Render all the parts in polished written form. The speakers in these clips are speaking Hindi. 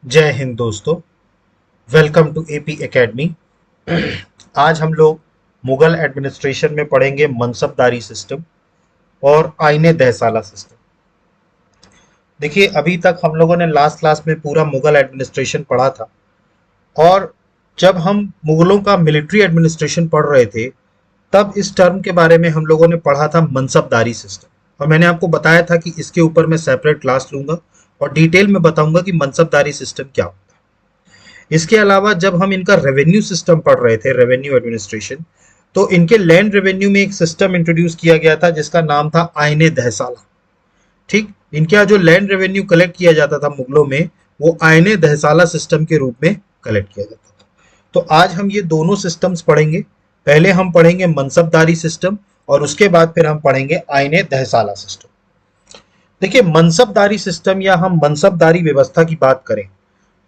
जय हिंद दोस्तों। Welcome to AP Academy. आज हम लोग मुगल एडमिनिस्ट्रेशन में पढ़ेंगे मनसबदारी सिस्टम और आईने दहसाला सिस्टम। देखिए, अभी तक हम लोगों ने लास्ट क्लास में पूरा मुगल एडमिनिस्ट्रेशन पढ़ा था और जब हम मुगलों का मिलिट्री एडमिनिस्ट्रेशन पढ़ रहे थे तब इस टर्म के बारे में हम लोगों ने पढ़ा था मनसबदारी सिस्टम, और मैंने आपको बताया था कि इसके ऊपर मैं सेपरेट क्लास लूंगा और डिटेल में बताऊंगा कि मनसबदारी सिस्टम क्या होता है। इसके अलावा जब हम इनका रेवेन्यू सिस्टम पढ़ रहे थे, रेवेन्यू एडमिनिस्ट्रेशन, तो इनके लैंड रेवेन्यू में एक सिस्टम इंट्रोड्यूस किया गया था जिसका नाम था आईने दहसाला। ठीक, इनके यहाँ जो लैंड रेवेन्यू कलेक्ट किया जाता था मुगलों में, वो आईने दहसाला सिस्टम के रूप में कलेक्ट किया जाता था। तो आज हम ये दोनों सिस्टम्स पढ़ेंगे। पहले हम पढ़ेंगे मनसबदारी सिस्टम और उसके बाद फिर हम पढ़ेंगे आईने दहसाला सिस्टम। देखिए, मनसबदारी सिस्टम या हम मनसबदारी व्यवस्था की बात करें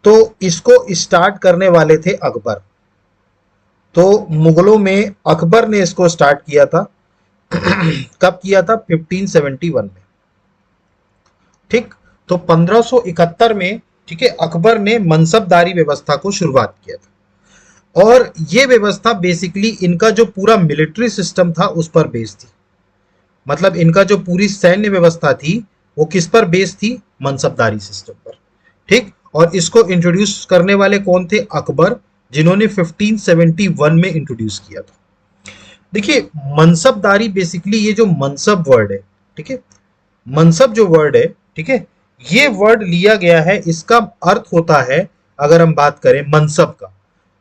तो इसको स्टार्ट करने वाले थे अकबर। तो मुगलों में अकबर ने इसको स्टार्ट किया था। कब किया था? 1571 में। ठीक, तो 1571 में, ठीक है, अकबर ने मनसबदारी व्यवस्था को शुरुआत किया था और ये व्यवस्था बेसिकली इनका जो पूरा मिलिट्री सिस्टम था उस पर बेस्ड थी। मतलब इनका जो पूरी सैन्य व्यवस्था थी वो किस पर बेस्ड थी? मनसबदारी सिस्टम पर। ठीक, और इसको इंट्रोड्यूस करने वाले कौन थे? अकबर, जिन्होंने 1571 में इंट्रोड्यूस किया था। देखिए, मनसबदारी बेसिकली ये जो मनसब वर्ड है, ठीक है, मनसब जो वर्ड है, ठीक है, ये वर्ड लिया गया है, इसका अर्थ होता है, अगर हम बात करें मनसब का,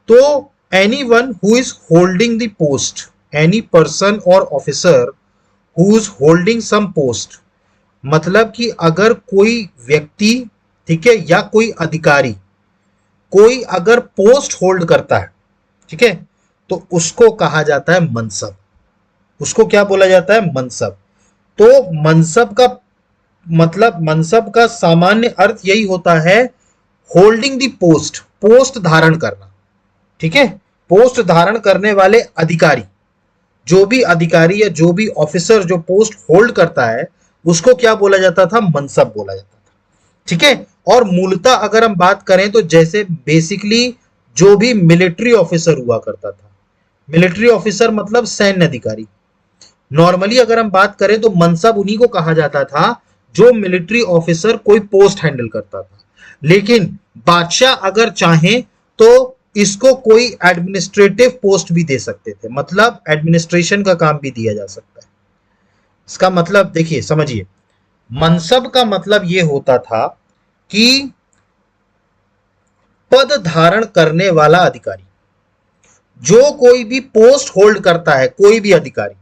तो any one who is holding the post, any person or officer who is holding some post. मतलब कि अगर कोई व्यक्ति, ठीक है, या कोई अधिकारी कोई अगर पोस्ट होल्ड करता है, ठीक है, तो उसको कहा जाता है मनसब। उसको क्या बोला जाता है? मनसब। तो मनसब का मतलब, मनसब का सामान्य अर्थ यही होता है, होल्डिंग द पोस्ट, पोस्ट धारण करना। ठीक है, पोस्ट धारण करने वाले अधिकारी, जो भी अधिकारी या जो भी ऑफिसर जो पोस्ट होल्ड करता है उसको क्या बोला जाता था? मनसब बोला जाता था। ठीक है, और मूलतः अगर हम बात करें तो जैसे बेसिकली जो भी मिलिट्री ऑफिसर हुआ करता था, मिलिट्री ऑफिसर मतलब सैन्य अधिकारी, नॉर्मली अगर हम बात करें तो मनसब उन्हीं को कहा जाता था जो मिलिट्री ऑफिसर कोई पोस्ट हैंडल करता था। लेकिन बादशाह अगर चाहें तो इसको कोई एडमिनिस्ट्रेटिव पोस्ट भी दे सकते थे, मतलब एडमिनिस्ट्रेशन का काम भी दिया जा सकता है। इसका मतलब देखिए, समझिए, मनसब का मतलब यह होता था कि पद धारण करने वाला अधिकारी, जो कोई भी पोस्ट होल्ड करता है, कोई भी अधिकारी।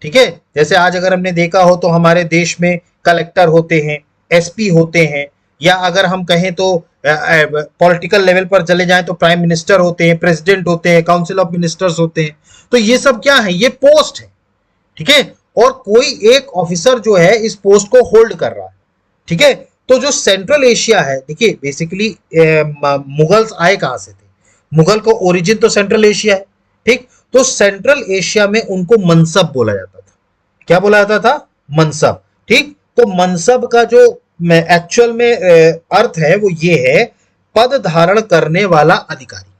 ठीक है, जैसे आज अगर हमने देखा हो तो हमारे देश में कलेक्टर होते हैं, एसपी होते हैं, या अगर हम कहें तो पॉलिटिकल लेवल पर चले जाएं तो प्राइम मिनिस्टर होते हैं, प्रेसिडेंट होते हैं, काउंसिल ऑफ मिनिस्टर्स होते हैं। तो ये सब क्या है? ये पोस्ट है। ठीक है, और कोई एक ऑफिसर जो है इस पोस्ट को होल्ड कर रहा है। ठीक है, तो जो सेंट्रल एशिया है, देखिए बेसिकली मुगल्स आए कहां से थे? मुगल को ओरिजिन तो सेंट्रल एशिया है। ठीक, तो सेंट्रल एशिया में उनको मनसब बोला जाता था। क्या बोला जाता था? मनसब। ठीक, तो मनसब का जो एक्चुअल में अर्थ है वो ये है, पद धारण करने वाला अधिकारी,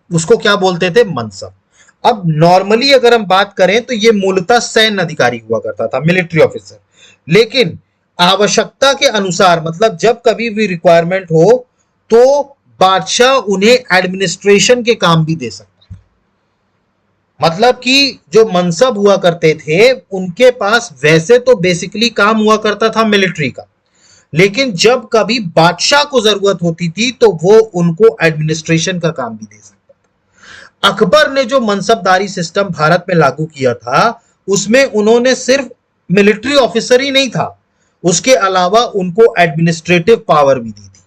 उसको क्या बोलते थे? मनसब। अब नॉर्मली अगर हम बात करें तो ये मूलतः सैन्य अधिकारी हुआ करता था, मिलिट्री ऑफिसर। लेकिन आवश्यकता के अनुसार, मतलब जब कभी भी रिक्वायरमेंट हो तो बादशाह उन्हें एडमिनिस्ट्रेशन के काम भी दे सकता है। मतलब कि जो मनसब हुआ करते थे उनके पास वैसे तो बेसिकली काम हुआ करता था मिलिट्री का, लेकिन जब कभी बादशाह को जरूरत होती थी तो वो उनको एडमिनिस्ट्रेशन का काम भी दे सकता था। अकबर ने जो मनसबदारी सिस्टम भारत में लागू किया था उसमें उन्होंने सिर्फ मिलिट्री ऑफिसर ही नहीं था, उसके अलावा उनको एडमिनिस्ट्रेटिव पावर भी दी थी।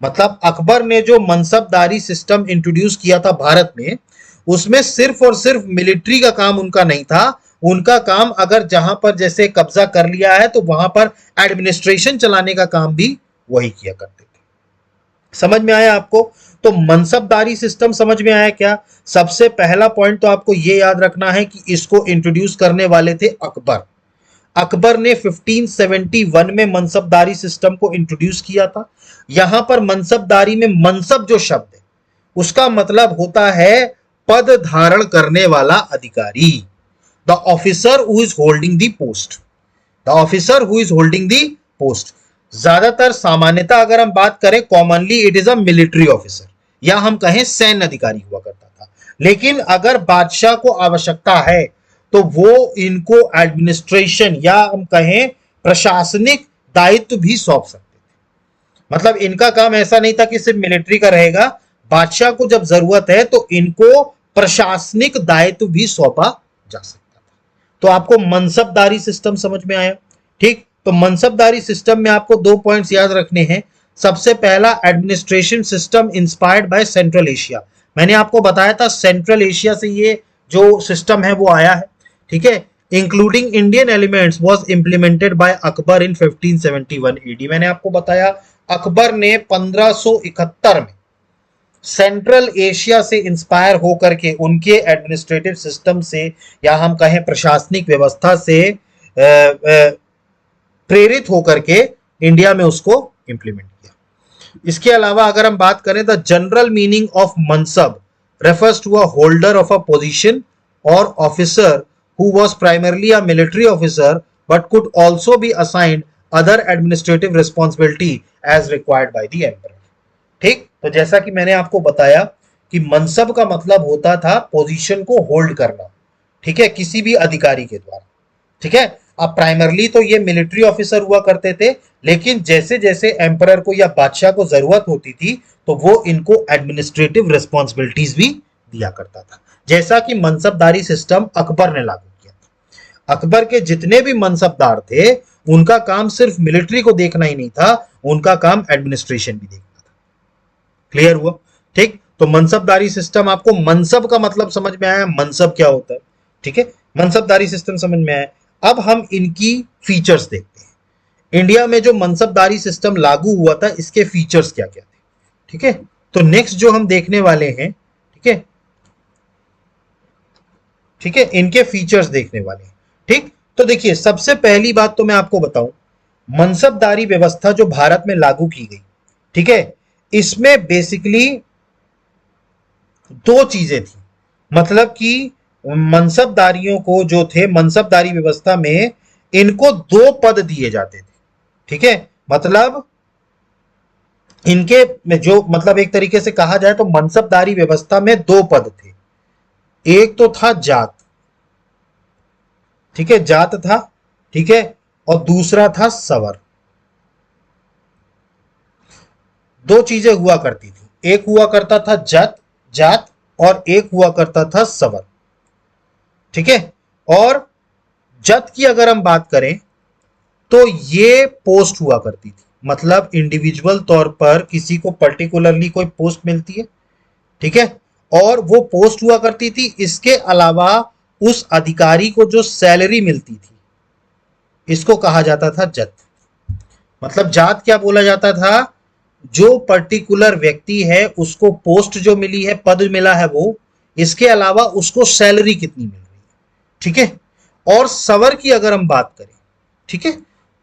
मतलब अकबर ने जो मनसबदारी सिस्टम इंट्रोड्यूस किया था भारत में, उसमें सिर्फ और सिर्फ मिलिट्री का काम उनका नहीं था। उनका काम अगर जहां पर जैसे कब्जा कर लिया है तो वहां पर एडमिनिस्ट्रेशन चलाने का काम भी वही किया करते थे। समझ में आया आपको? तो मनसबदारी सिस्टम समझ में आया क्या? सबसे पहला पॉइंट तो आपको यह याद रखना है कि इसको इंट्रोड्यूस करने वाले थे अकबर। अकबर ने 1571 में मनसबदारी सिस्टम को इंट्रोड्यूस किया था। यहां पर मनसबदारी में मनसब जो शब्द है उसका मतलब होता है पद धारण करने वाला अधिकारी, the officer who is holding the post, the officer who is holding the post. ज्यादातर सामान्यता अगर हम बात करें, commonly it is a military officer या हम कहें सैन्य अधिकारी हुआ करता था। लेकिन अगर बादशाह को आवश्यकता है तो वो इनको एडमिनिस्ट्रेशन या हम कहें प्रशासनिक दायित्व भी सौंप सकते थे। मतलब इनका काम ऐसा नहीं था कि सिर्फ मिलिट्री का रहेगा, बादशाह को जब जरूरत है तो इनको प्रशासनिक दायित्व भी सौंपा जा सकता था। तो आपको मनसबदारी सिस्टम समझ में आया, ठीक। तो मनसबदारी सिस्टम में आपको 2 पॉइंट्स याद रखने हैं। सबसे पहला, administration system inspired by central Asia. मैंने आपको बताया था सेंट्रल एशिया से ये जो सिस्टम है वो आया है, ठीक है। Including Indian elements was implemented by Akbar in 1571 AD. मैंने आपको बताया अकबर ने 1571 में सेंट्रल एशिया से इंस्पायर होकर के उनके एडमिनिस्ट्रेटिव सिस्टम से या हम कहें प्रशासनिक व्यवस्था से प्रेरित होकर के इंडिया में उसको इंप्लीमेंट किया। इसके अलावा अगर हम बात करें, the general meaning of mansab refers to a holder of a position or officer who was primarily a military officer but could also be assigned other administrative responsibility as required by the emperor। ठीक, तो जैसा कि मैंने आपको बताया कि मनसब का मतलब होता था पोजीशन को होल्ड करना, ठीक है, किसी भी अधिकारी के द्वारा, ठीक है। अब प्राइमरली तो ये मिलिट्री ऑफिसर हुआ करते थे, लेकिन जैसे जैसे एम्परर को या बादशाह को जरूरत होती थी तो वो इनको एडमिनिस्ट्रेटिव रिस्पॉन्सिबिलिटीज भी दिया करता था, जैसा कि मनसबदारी सिस्टम अकबर ने लागू किया था। अकबर के जितने भी मनसबदार थे उनका काम सिर्फ मिलिट्री को देखना ही नहीं था, उनका काम एडमिनिस्ट्रेशन भी देखना था। क्लियर हुआ, ठीक। तो मनसबदारी सिस्टम, आपको मनसब का मतलब समझ में आया, मनसब क्या होता है, ठीक है। मनसबदारी सिस्टम समझ में आया। अब हम इनकी फीचर्स देखते हैं। इंडिया में जो मनसबदारी सिस्टम लागू हुआ था इसके फीचर्स क्या क्या थे, ठीक है। तो नेक्स्ट जो हम देखने वाले हैं, ठीक है, ठीक है, इनके फीचर्स देखने वाले हैं, ठीक। तो देखिए, सबसे पहली बात तो मैं आपको बताऊं, मनसबदारी व्यवस्था जो भारत में लागू की गई, ठीक है, इसमें बेसिकली 2 चीजें थी। मतलब कि मनसबदारियों को जो थे मनसबदारी व्यवस्था में इनको 2 पद दिए जाते थे, ठीक है। मतलब इनके में जो, मतलब एक तरीके से कहा जाए तो मनसबदारी व्यवस्था में 2 पद थे। एक तो था जात, ठीक है, जात था, ठीक है, और दूसरा था सवर। 2 चीजें हुआ करती थी, एक हुआ करता था जात और एक हुआ करता था सवर, ठीक है। और जत की अगर हम बात करें तो ये पोस्ट हुआ करती थी, मतलब इंडिविजुअल तौर पर किसी को पर्टिकुलरली कोई पोस्ट मिलती है, ठीक है, और वो पोस्ट हुआ करती थी। इसके अलावा उस अधिकारी को जो सैलरी मिलती थी इसको कहा जाता था जत। मतलब जात क्या बोला जाता था, जो पर्टिकुलर व्यक्ति है उसको पोस्ट जो मिली है, पद मिला है वो, इसके अलावा उसको सैलरी कितनी मिल रही है, ठीक है। और सवर की अगर हम बात करें, ठीक है,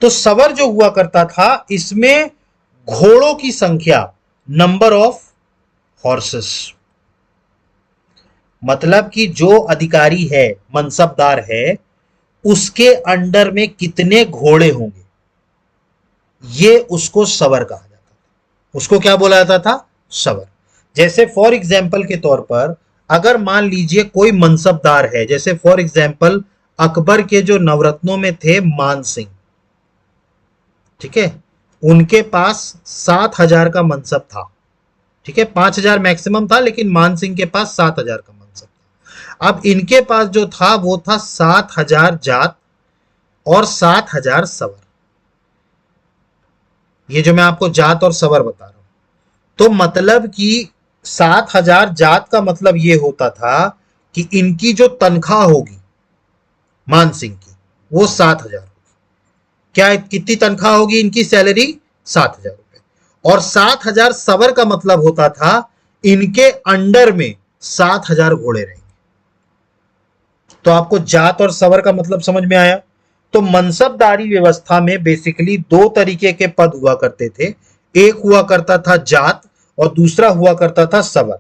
तो सवर जो हुआ करता था इसमें घोड़ों की संख्या, नंबर ऑफ हॉर्सेस, मतलब कि जो अधिकारी है, मनसबदार है, उसके अंडर में कितने घोड़े होंगे, ये उसको सवर कहा जाता था। उसको क्या बोला जाता था, सवर। जैसे फॉर एग्जाम्पल के तौर पर अगर मान लीजिए कोई मनसबदार है, जैसे फॉर एग्जाम्पल अकबर के जो नवरत्नों में थे मान सिंह, ठीक है, उनके पास 7,000 का मनसब था, ठीक है, 5,000 मैक्सिमम था, लेकिन मान सिंह के पास 7,000 का मनसब था। अब इनके पास जो था वो था 7,000 जात और 7,000 सवर। ये जो मैं आपको जात और सवर बता रहा हूं, तो मतलब कि 7,000 जात का मतलब ये होता था कि इनकी जो तनख्वाह होगी मान सिंह की वो 7,000 होगी। क्या कितनी तनख्वाह होगी इनकी, सैलरी 7,000 रुपए। और 7,000 सवर का मतलब होता था इनके अंडर में 7,000 घोड़े रहेंगे। तो आपको जात और सवर का मतलब समझ में आया। तो मनसबदारी व्यवस्था में बेसिकली दो तरीके के पद हुआ करते थे। एक हुआ करता था जात और दूसरा हुआ करता था सवर।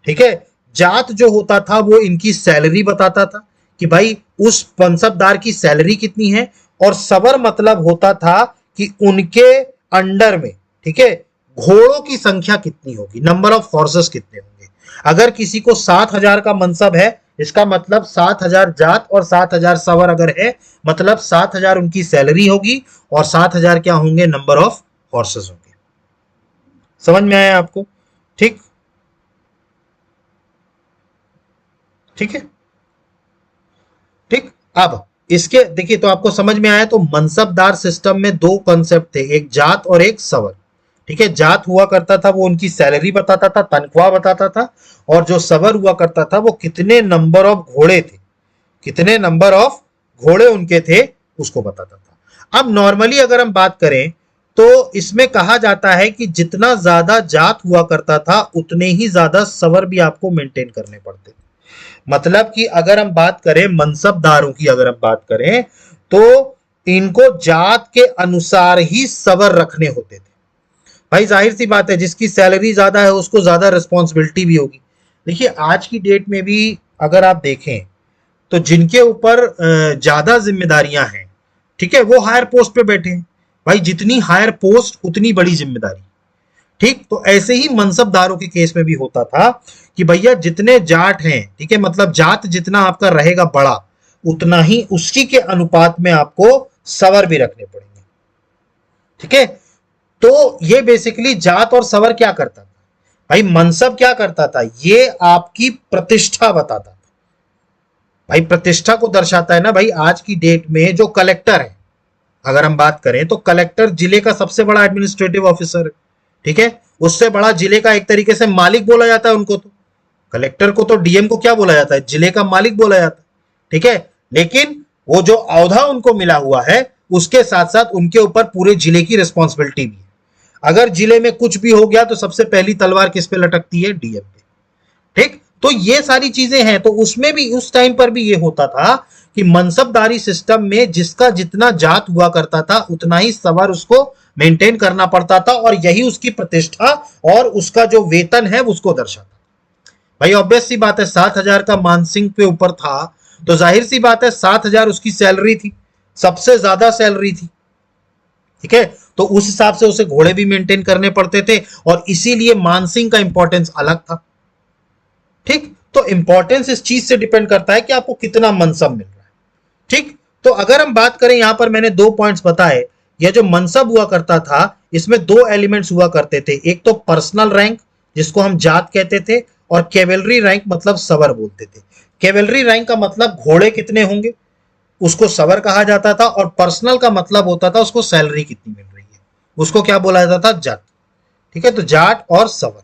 ठीक है, जात जो होता था वो इनकी सैलरी बताता था कि भाई उस मनसबदार की सैलरी कितनी है, और सवर मतलब होता था कि उनके अंडर में, ठीक है, घोड़ों की संख्या कितनी होगी, नंबर ऑफ हॉर्सेस कितने होंगे। अगर किसी को 7,000 का मनसब है, इसका मतलब 7,000 जात और 7,000 सवर अगर है, मतलब 7,000 उनकी सैलरी होगी और 7,000 क्या होंगे, नंबर ऑफ हॉर्सेस होंगे। समझ में आया आपको? ठीक, ठीक है, ठीक। अब इसके देखिए, तो आपको समझ में आया। तो मनसबदार सिस्टम में दो कॉन्सेप्ट थे, एक जात और एक सवर। ठीक है, जात हुआ करता था वो उनकी सैलरी बताता था, तनख्वाह बताता था, और जो सवर हुआ करता था वो कितने नंबर ऑफ घोड़े थे, कितने नंबर ऑफ घोड़े उनके थे उसको बताता था। अब नॉर्मली अगर हम बात करें तो इसमें कहा जाता है कि जितना ज्यादा जात हुआ करता था उतने ही ज्यादा सवर भी आपको मेंटेन करने पड़ते थे। मतलब कि अगर हम बात करें मनसबदारों की, अगर हम बात करें तो इनको जात के अनुसार ही सवर रखने होते थे। भाई जाहिर सी बात है, जिसकी सैलरी ज्यादा है उसको ज्यादा रिस्पॉन्सिबिलिटी भी होगी। देखिए आज की डेट में भी अगर आप देखें तो जिनके ऊपर ज्यादा जिम्मेदारियां हैं, ठीक है, वो हायर पोस्ट पे बैठे हैं। भाई जितनी हायर पोस्ट उतनी बड़ी जिम्मेदारी। ठीक, तो ऐसे ही मनसबदारों के केस में भी होता था कि भैया जितने जाट हैं, ठीक है, मतलब जात जितना आपका रहेगा बड़ा, उतना ही उसी के अनुपात में आपको सवर भी रखने पड़ेंगे। ठीक है, तो ये बेसिकली जात और सवर क्या करता था, भाई मनसब क्या करता था, ये आपकी प्रतिष्ठा बताता था। भाई प्रतिष्ठा को दर्शाता है ना। भाई आज की डेट में जो कलेक्टर है, अगर हम बात करें तो कलेक्टर जिले का सबसे बड़ा एडमिनिस्ट्रेटिव ऑफिसर है। ठीक है, उससे बड़ा जिले का एक तरीके से मालिक बोला जाता है उनको। तो कलेक्टर को तो डीएम को क्या बोला जाता है, जिले का मालिक बोला जाता है। ठीक है, लेकिन वो जो औहदा उनको मिला हुआ है उसके साथ साथ उनके ऊपर पूरे जिले की रिस्पॉन्सिबिलिटी भी है। अगर जिले में कुछ भी हो गया तो सबसे पहली तलवार किस पे लटकती है, डीएम पे। ठीक, तो ये सारी चीजें हैं। तो उसमें भी उस टाइम पर भी ये होता था कि मनसबदारी सिस्टम में जिसका जितना जात हुआ करता था उतना ही सवार उसको मेंटेन करना पड़ता था, और यही उसकी प्रतिष्ठा और उसका जो वेतन है उसको दर्शाता। भाई ऑब्वियस सी बात है, 7,000 का मानसिंह पे ऊपर था तो जाहिर सी बात है 7,000 उसकी सैलरी थी, सबसे ज्यादा सैलरी थी। ठीक है, तो उस हिसाब से उसे घोड़े भी मेंटेन करने पड़ते थे, और इसीलिए मानसिंह का इंपॉर्टेंस अलग था। ठीक, तो इंपॉर्टेंस इस चीज से डिपेंड करता है कि आपको कितना मनसब मिल रहा है। ठीक, तो अगर हम बात करें, यहां पर मैंने दो पॉइंट्स बताए। यह जो मनसब हुआ करता था इसमें दो एलिमेंट्स हुआ करते थे, एक तो पर्सनल रैंक जिसको हम जात कहते थे, और कैवेलरी रैंक मतलब सवर बोलते थे। कैवेलरी रैंक का मतलब घोड़े कितने होंगे उसको सवर कहा जाता था, और पर्सनल का मतलब होता था उसको सैलरी कितनी मिल रही है उसको क्या बोला जाता था, जाट। ठीक है, तो जाट और सवर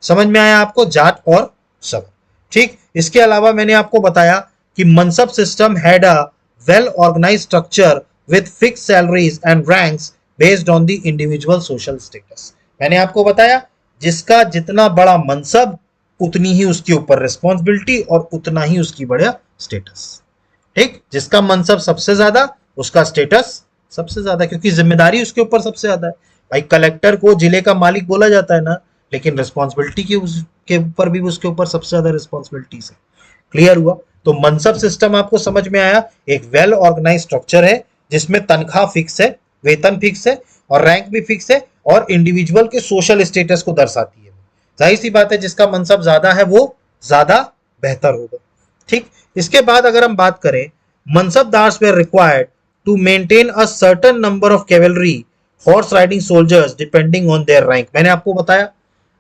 समझ में आया आपको, जाट और सवर। ठीक, इसके अलावा मैंने आपको बताया कि mansab system had a well organised structure with fix salaries and ranks based on the individual social status. मैंने आपको बताया जिसका जितना बड़ा मनसब उतनी ही उसके ऊपर रिस्पॉन्सिबिलिटी और उतना ही उसकी बड़ा स्टेटस। ठीक, जिसका मनसब सबसे ज्यादा उसका स्टेटस सबसे ज्यादा, क्योंकि जिम्मेदारी उसके ऊपर सबसे ज्यादा है। भाई कलेक्टर को जिले का मालिक बोला जाता है ना, लेकिन रिस्पॉन्सिबिलिटी की उसके ऊपर भी उसके ऊपर सबसे ज्यादा रिस्पॉन्सिबिलिटीज है। क्लियर हुआ? तो मनसब सिस्टम आपको समझ में आया, एक वेल ऑर्गेनाइज स्ट्रक्चर है जिसमें तनख्वाह फिक्स है, वेतन फिक्स है और रैंक भी फिक्स है, और इंडिविजुअल के सोशल स्टेटस को दर्शाती है। जाहिर सी बात है जिसका मनसब ज्यादा है वो ज्यादा बेहतर होगा। ठीक, इसके बाद अगर हम बात करें, mansabdars were required to maintain a certain number of cavalry horse riding soldiers depending on their rank. मैंने आपको बताया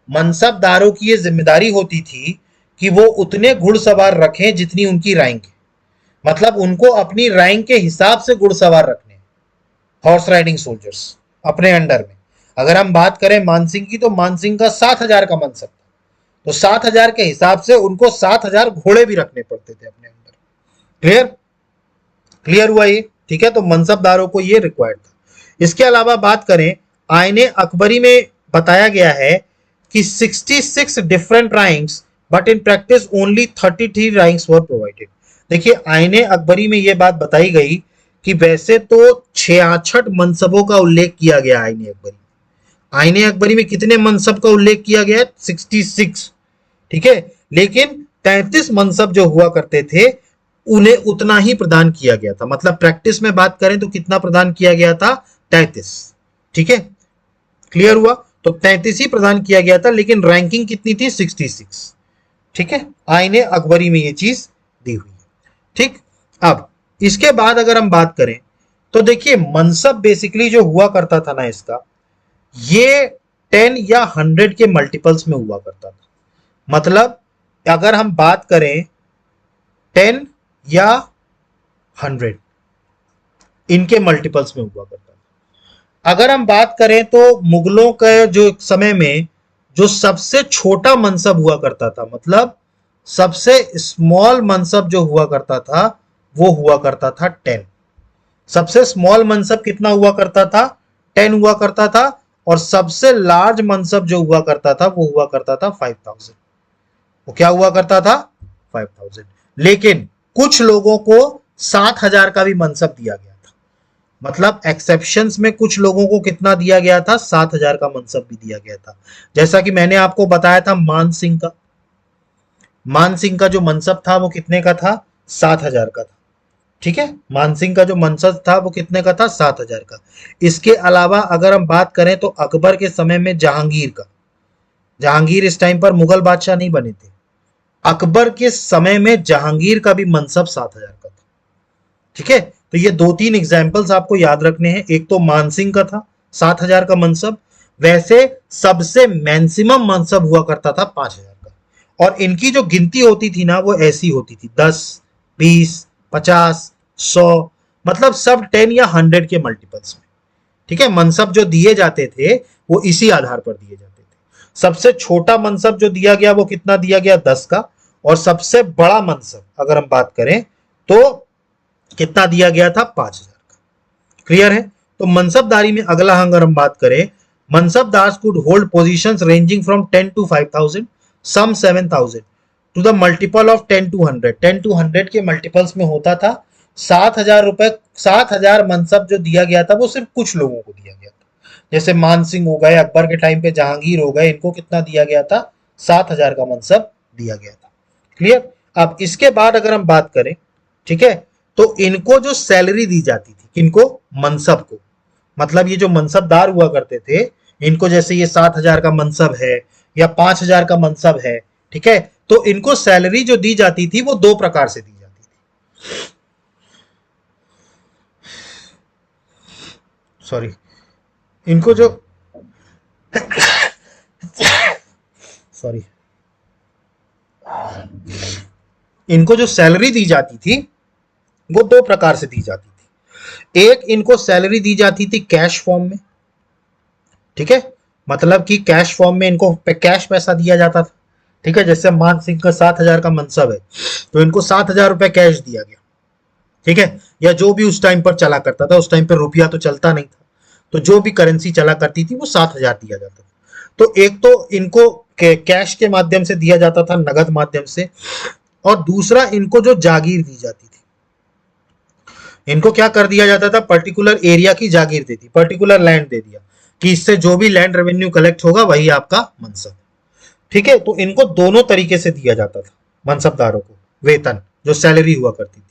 मनसबदारों की ये जिम्मेदारी होती थी कि वो उतने घुड़सवार रखें जितनी उनकी रैंक है, मतलब उनको अपनी रैंक के हिसाब से घुड़सवार रखने, हॉर्स राइडिंग सोल्जर्स अपने अंडर में। अगर हम बात करें मानसिंह की, तो मानसिंह का 7,000 का मनसब था, तो 7,000 के हिसाब से उनको 7,000 घोड़े भी रखने पड़ते थे अपने अंदर। क्लियर? क्लियर हुआ ये? ठीक है, तो मनसबदारों को ये रिक्वायर्ड था। इसके अलावा बात करें, आईने अकबरी में बताया गया है कि 66 different ranks but in practice only 33 ranks were provided. देखिए आईने अकबरी में यह बात बताई गई कि वैसे तो 66 मनसबों का उल्लेख किया गया आईने अकबरी। आईने अकबरी में कितने मनसब का उल्लेख किया गया है? 66। ठीक है, लेकिन 33 मनसब जो हुआ करते थे उन्हें उतना ही प्रदान किया गया था। मतलब प्रैक्टिस में बात करें तो कितना प्रदान किया गया था? 33। ठीक है, क्लियर हुआ? तो 33 ही प्रदान किया गया था, लेकिन रैंकिंग कितनी थी? 66। ठीक है, आईने अकबरी में ये चीज दी हुई है। ठीक, अब इसके बाद अगर हम बात करें तो देखिए मनसब बेसिकली जो हुआ करता था ना इसका, ये 10 या 100 के मल्टीपल्स में हुआ करता था। मतलब अगर हम बात करें 10 या 100 इनके मल्टीपल्स में हुआ करता था। अगर हम बात करें तो मुगलों के जो समय में जो सबसे छोटा मनसब हुआ करता था, मतलब सबसे स्मॉल मनसब जो हुआ करता था वो हुआ करता था 10। सबसे स्मॉल मनसब कितना हुआ करता था? 10 हुआ करता था। और सबसे लार्ज मनसब जो हुआ करता था वो हुआ करता था 5000। वो क्या हुआ करता था? 5000। लेकिन कुछ लोगों को 7000 का भी मनसब दिया गया था। मतलब एक्सेप्शंस में कुछ लोगों को कितना दिया गया था? 7000 का मनसब भी दिया गया था। जैसा कि मैंने आपको बताया था मान सिंह का, मान सिंह का जो मनसब था वो कितने का था? 7000 का था। ठीक है, मान सिंह का जो मनसब था वो कितने का था? 7000 का। इसके अलावा अगर हम बात करें तो अकबर के समय में जहांगीर का, जहांगीर इस टाइम पर मुगल बादशाह नहीं बने थे, अकबर के समय में जहांगीर का भी मनसब 7000 का था। ठीक है, तो ये 2-3 एग्जाम्पल्स आपको याद रखने हैं। एक तो मानसिंह का था 7000 का मनसब, वैसे सबसे मैक्सिमम मनसब हुआ करता था 5000 का। और इनकी जो गिनती होती थी ना वो ऐसी होती थी 10, 20, 50, 100, मतलब सब 10 या 100 के मल्टीपल्स में। ठीक है, मनसब जो दिए जाते थे वो इसी आधार पर दिए जाते थे। सबसे छोटा मनसब जो दिया गया वो कितना दिया गया? 10 का। और सबसे बड़ा मनसब अगर हम बात करें तो कितना दिया गया था? 5000 का। क्लियर है? तो मनसबदारी में अगला अगर हम बात करें, mansabdars could hold positions ranging from 10 to 5000, some 7000 to the multiple of 10 to 100। 10 to 100 के मल्टीपल्स में होता था। 7000 रुपए, 7000 मनसब जो दिया गया था वो सिर्फ कुछ लोगों को दिया गया था। जैसे मान सिंह हो गए, अकबर के टाइम पे जहांगीर हो गए, इनको कितना दिया गया था? 7000 का मनसब दिया गया था। क्लियर? अब इसके बाद अगर हम बात करें, ठीक है, तो इनको जो सैलरी दी जाती थी, किनको? मनसब को। मतलब ये जो मनसबदार हुआ करते थे, इनको जैसे ये 7000 का मनसब है या 5000 का मनसब है, ठीक है, तो इनको सैलरी जो दी जाती थी वो 2 प्रकार से दी जाती थी। सॉरी, इनको जो सॉरी इनको जो सैलरी दी जाती थी वो 2 प्रकार से दी जाती थी। एक, इनको सैलरी दी जाती थी कैश फॉर्म में। ठीक है, मतलब कि कैश फॉर्म में इनको कैश पैसा दिया जाता था। ठीक है, जैसे मान सिंह का 7000 का मनसब है तो इनको 7000 रुपए कैश दिया गया। ठीक है, या जो भी उस टाइम पर चला करता था, उस टाइम पर रुपया तो चलता नहीं था, तो जो भी करेंसी चला करती थी वो 7000 दिया जाता था। तो एक तो इनको कैश के माध्यम से दिया जाता था, नगद माध्यम से। और दूसरा, इनको जो जागीर दी जाती थी, इनको क्या कर दिया जाता था? पर्टिकुलर एरिया की जागीर दे दी, पर्टिकुलर लैंड दे दिया कि इससे जो भी लैंड रेवेन्यू कलेक्ट होगा वही आपका मनसब। ठीक है, तो इनको दोनों तरीके से दिया जाता था मनसबदारों को वेतन, जो सैलरी हुआ करती थी,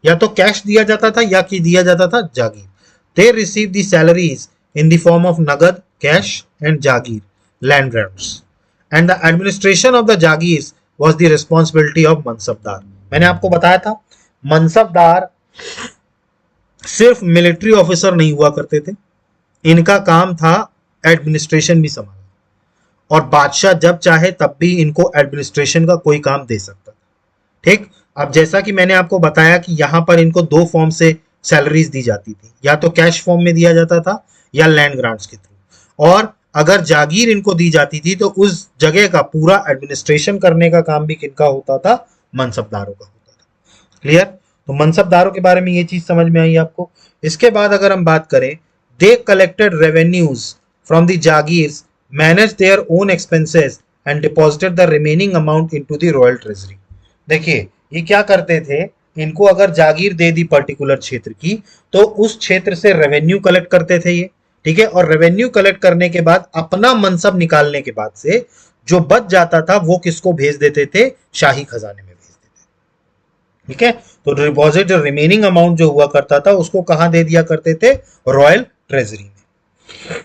या तो कैश दिया जाता था या कि दिया जाता था जागीर। They receive the salaries in the form of nagad, cash and jagir, land grants, and the administration of the jagir was the responsibility of mansabdar. मैंने आपको बताया था मनसबदार सिर्फ मिलिट्री ऑफिसर नहीं हुआ करते थे, इनका काम था एडमिनिस्ट्रेशन भी संभालना। और बादशाह जब चाहे तब भी इनको एडमिनिस्ट्रेशन का कोई काम दे सकता था। ठीक, अब जैसा कि मैंने आपको बताया कि यहां पर इनको 2 फॉर्म से सैलरीज दी जाती थी, या तो कैश फॉर्म में दिया जाता था या लैंड ग्रांट्स के थ्रू। और अगर जागीर इनको दी जाती थी तो उस जगह का पूरा एडमिनिस्ट्रेशन करने का काम भी किनका होता था? मनसबदारों का होता था। क्लियर? तो मनसबदारों के बारे में ये चीज समझ में आई आपको। इसके बाद अगर हम बात करें, they collected revenues from the jagirs, manage their own expenses and deposited the remaining amount into the royal treasury. देखिए ये क्या करते थे, इनको अगर जागीर दे दी पर्टिकुलर क्षेत्र की, तो उस क्षेत्र से रेवेन्यू कलेक्ट करते थे ये, ठीक है। और रेवेन्यू कलेक्ट करने के बाद अपना मनसब निकालने के बाद से जो बच जाता था वो किसको भेज देते थे, शाही खजाने में भेज देते थे, ठीक है। तो डिपॉजिट जो रिमेनिंग अमाउंट जो हुआ करता था उसको कहां दे दिया करते थे, रॉयल ट्रेजरी में।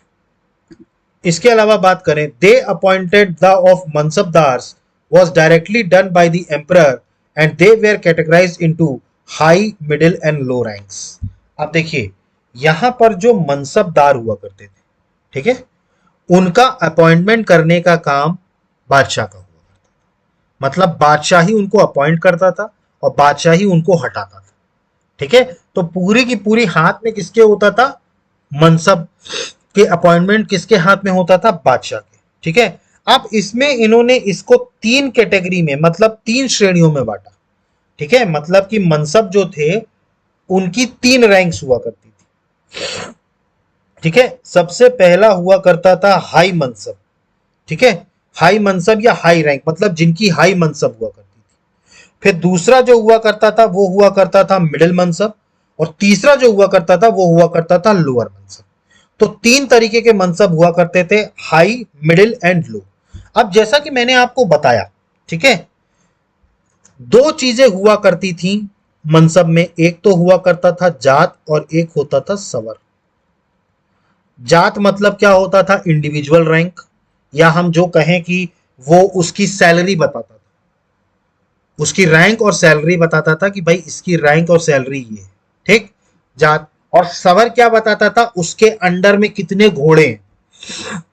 इसके अलावा बात करें, they appointed the of mansabdars was directly done by the emperor and they were categorized into high, middle and low ranks। अब देखिए यहां पर जो मनसबदार हुआ करते थे, ठीक है, उनका अपॉइंटमेंट करने का काम बादशाह का हुआ करता था। मतलब बादशाह ही उनको अपॉइंट करता था और बादशाह ही उनको हटाता था, ठीक है। तो पूरी की पूरी हाथ में किसके होता था, मनसब के अपॉइंटमेंट किसके हाथ में होता था, बादशाह के, ठीक है। अब इसमें इन्होंने इसको तीन कैटेगरी में, मतलब तीन श्रेणियों में बांटा, ठीक है। मतलब कि मनसब जो थे उनकी तीन रैंक्स हुआ करती थी, ठीक है। सबसे पहला हुआ करता था हाई मनसब, ठीक है, हाई मनसब या हाई रैंक, मतलब जिनकी हाई मनसब हुआ करती थी। फिर दूसरा जो हुआ करता था वो हुआ करता था मिडिल मनसब, और तीसरा जो हुआ करता था वो हुआ करता था लोअर मनसब। तो तीन तरीके के मनसब हुआ करते थे, हाई, मिडिल एंड लो। अब जैसा कि मैंने आपको बताया, ठीक है, दो चीजें हुआ करती थी मनसब में, एक तो हुआ करता था जात और एक होता था सवर। जात मतलब क्या होता था, इंडिविजुअल रैंक, या हम जो कहें कि वो उसकी सैलरी बताता था, उसकी रैंक और सैलरी बताता था कि भाई इसकी रैंक और सैलरी ये है, ठीक, जात। और सवर क्या बताता था, उसके अंडर में कितने घोड़े,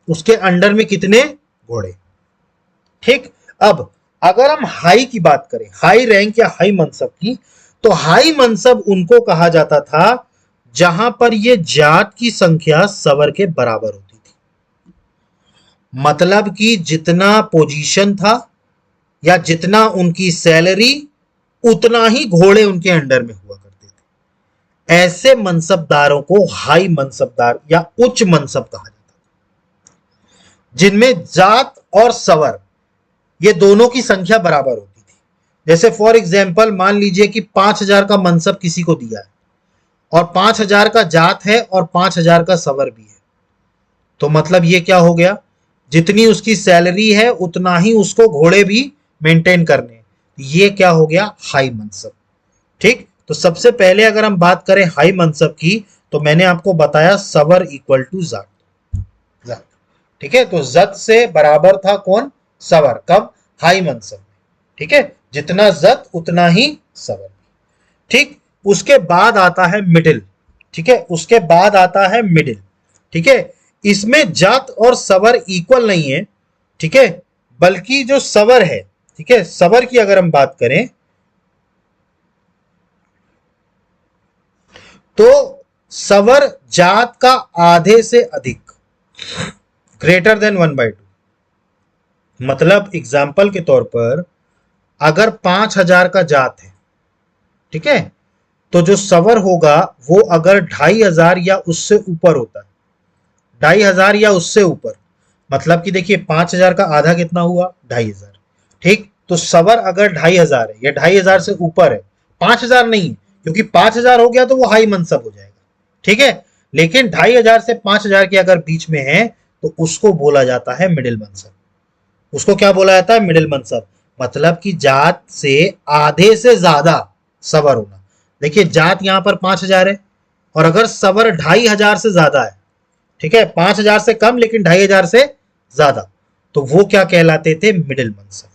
उसके अंडर में कितने घोड़े, ठीक। अब अगर हम हाई की बात करें, हाई रैंक या हाई मनसब की, तो हाई मनसब उनको कहा जाता था जहां पर ये जात की संख्या सवर के बराबर होती थी। मतलब कि जितना पोजीशन था या जितना उनकी सैलरी, उतना ही घोड़े उनके अंडर में हुआ करते थे। ऐसे मनसबदारों को हाई मनसबदार या उच्च मनसब कहा जाता था, जिनमें जात और सवर ये दोनों की संख्या बराबर होती थी। जैसे फॉर एग्जाम्पल मान लीजिए कि 5,000 का मनसब किसी को दिया है और 5,000 का जात है और 5,000 का सवर भी है, तो मतलब ये क्या हो गया, जितनी उसकी सैलरी है उतना ही उसको घोड़े भी मेंटेन करने, ये क्या हो गया, हाई मनसब, ठीक। तो सबसे पहले अगर हम बात करें हाई मनसब की, तो मैंने आपको बताया सवर इक्वल टू जात, ठीक है। तो जत से बराबर था कौन, सवर, कब, हाई मनसब में, ठीक है। जितना जत उतना ही सवर, ठीक। उसके बाद आता है मिडिल, ठीक है, उसके बाद आता है मिडिल, ठीक है। इसमें जात और सवर इक्वल नहीं है, ठीक है, बल्कि जो सवर है, ठीक है, सवर की अगर हम बात करें तो सवर जात का आधे से अधिक, ग्रेटर देन 1/2। मतलब एग्जाम्पल के तौर पर अगर 5,000 का जात है, ठीक है, तो जो सवर होगा वो अगर 2,500 या उससे ऊपर होता है, 2,500 या उससे ऊपर, मतलब कि देखिए 5,000 का आधा कितना हुआ, 2,500, ठीक। तो सवर अगर 2,500 है या 2,500 से ऊपर है, 5,000 नहीं, क्योंकि 5,000 हो गया तो वो हाई मनसब हो जाएगा, ठीक है। लेकिन 2,500 से 5,000 के अगर बीच में है तो उसको बोला जाता है मिडिल मनसब। उसको क्या बोला जाता है, मिडिल मनसब। मतलब कि जात से आधे से ज्यादा सवर होना। देखिए जात यहां पर 5,000 है और अगर सवर 2,500 से ज्यादा है, ठीक है, 5,000 से कम लेकिन 2,500 से ज्यादा, तो वो क्या कहलाते थे, मिडिल मनसब,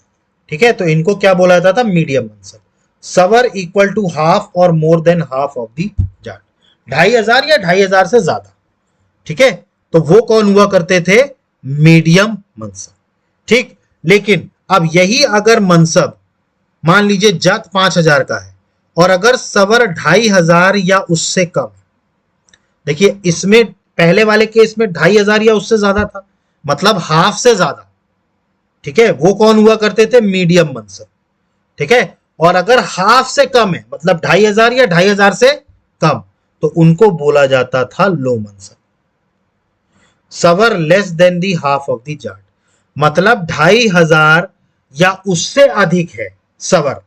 ठीक है। तो इनको क्या बोला जाता था, मीडियम मनसब। सवर इक्वल टू हाफ और more than half of the Jat, 2,500 या 2,500 से ज्यादा, ठीक है। तो वो कौन हुआ करते थे, मीडियम मनसब, ठीक। लेकिन अब यही अगर मनसब मान लीजिए जात 5,000 का है और अगर सवर 2,500 या उससे कम, देखिए इसमें पहले वाले केस में 2,500 या उससे ज्यादा था, मतलब हाफ से ज्यादा, ठीक है, वो कौन हुआ करते थे, मीडियम मनसब, ठीक है। और अगर हाफ से कम है, मतलब 2,500 या 2,500 से कम, तो उनको बोला जाता था लो मनसब। सवर less than the half of the Jat, मतलब 2,500 या उससे अधिक है सवर,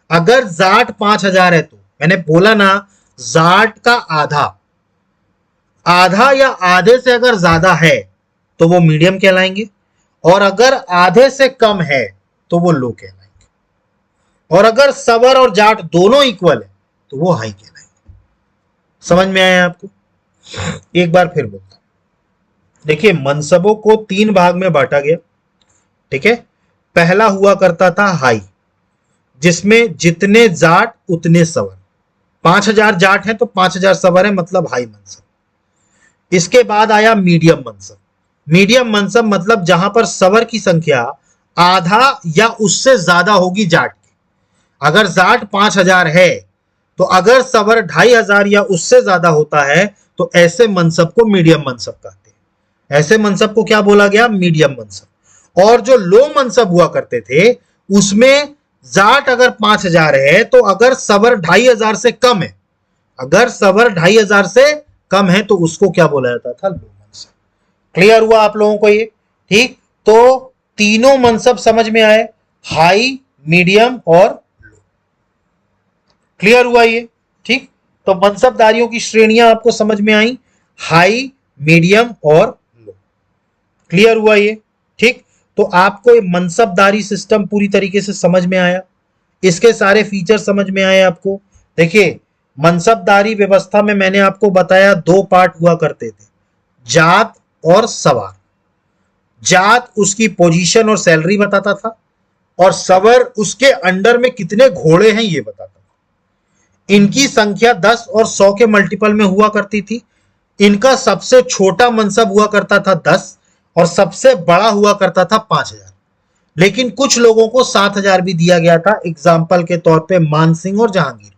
अगर जाट 5,000 है तो मैंने बोला ना, जाट का आधा, आधा या आधे से अगर ज्यादा है तो वो मीडियम कहलाएंगे, और अगर आधे से कम है तो वो लो कहलाएंगे, और अगर सवर और जाट दोनों इक्वल है तो वो हाई कहलाएंगे। समझ में आया आपको? एक बार फिर बोलता हूं। देखिए, मनसबों को 3 भाग में बांटा गया। ठीक है, पहला हुआ करता था हाई, जिसमें जितने जाट उतने सवर। 5,000 जाट है तो 5,000 सवर है, मतलब हाई मनसब। इसके बाद आया मीडियम मनसब। मीडियम मनसब मतलब जहां पर सवर की संख्या आधा या उससे ज्यादा होगी जाट की। अगर जाट 5,000 है तो अगर सवर 2,500 या उससे ज्यादा होता है तो ऐसे मनसब को मीडियम मनसब कहते हैं। ऐसे मनसब को क्या बोला गया? मीडियम मनसब। और जो लो मनसब हुआ करते थे उसमें जाट अगर 5,000 है तो अगर सवर 2,500 से कम है, अगर सवर 2,500 से कम है तो उसको क्या बोला जाता था? लो मनसब। क्लियर हुआ आप लोगों को ये? ठीक, तो तीनों मनसब समझ में आए, हाई, मीडियम और लो। क्लियर हुआ ये? ठीक, तो मनसबदारियों की श्रेणियां आपको समझ में आई, हाई, मीडियम और लो। क्लियर हुआ ये? ठीक, तो आपको ये मनसबदारी सिस्टम पूरी तरीके से समझ में आया, इसके सारे फीचर समझ में आए आपको। देखिए, मनसबदारी व्यवस्था में मैंने आपको बताया 2 पार्ट हुआ करते थे, जात और सवार। जात उसकी पोजीशन और सैलरी बताता था, और सवर उसके अंडर में कितने घोड़े हैं ये बताता था। इनकी संख्या 10 और 100 के मल्टीपल में हुआ करती थी। इनका सबसे छोटा मनसब हुआ करता था 10 और सबसे बड़ा हुआ करता था 5,000। लेकिन कुछ लोगों को 7,000 भी दिया गया था, एग्जाम्पल के तौर पे मान सिंह और जहांगीर को।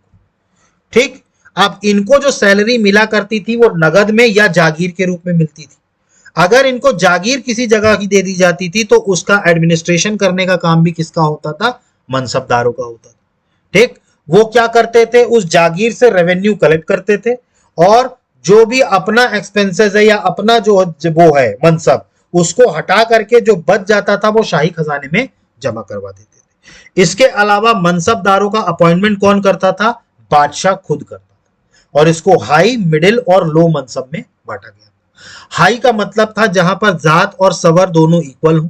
ठीक, अब इनको जो सैलरी मिला करती थी वो नगद में या जागीर के रूप में मिलती थी। अगर इनको जागीर किसी जगह की दे दी जाती थी तो उसका एडमिनिस्ट्रेशन करने का काम भी किसका होता था? मनसबदारों का होता था। ठीक, वो क्या करते थे? उस जागीर से रेवेन्यू कलेक्ट करते थे, और जो भी अपना एक्सपेंसेस है या अपना जो वो है मनसब, उसको हटा करके जो बच जाता था वो शाही खजाने में जमा करवा देते थे। इसके अलावा मनसबदारों का अपॉइंटमेंट कौन करता था? बादशाह खुद करता था, और इसको हाई, मिडिल और लो मनसब में बांटा गया। हाई का मतलब था जहां पर जात और सवर दोनों इक्वल हो।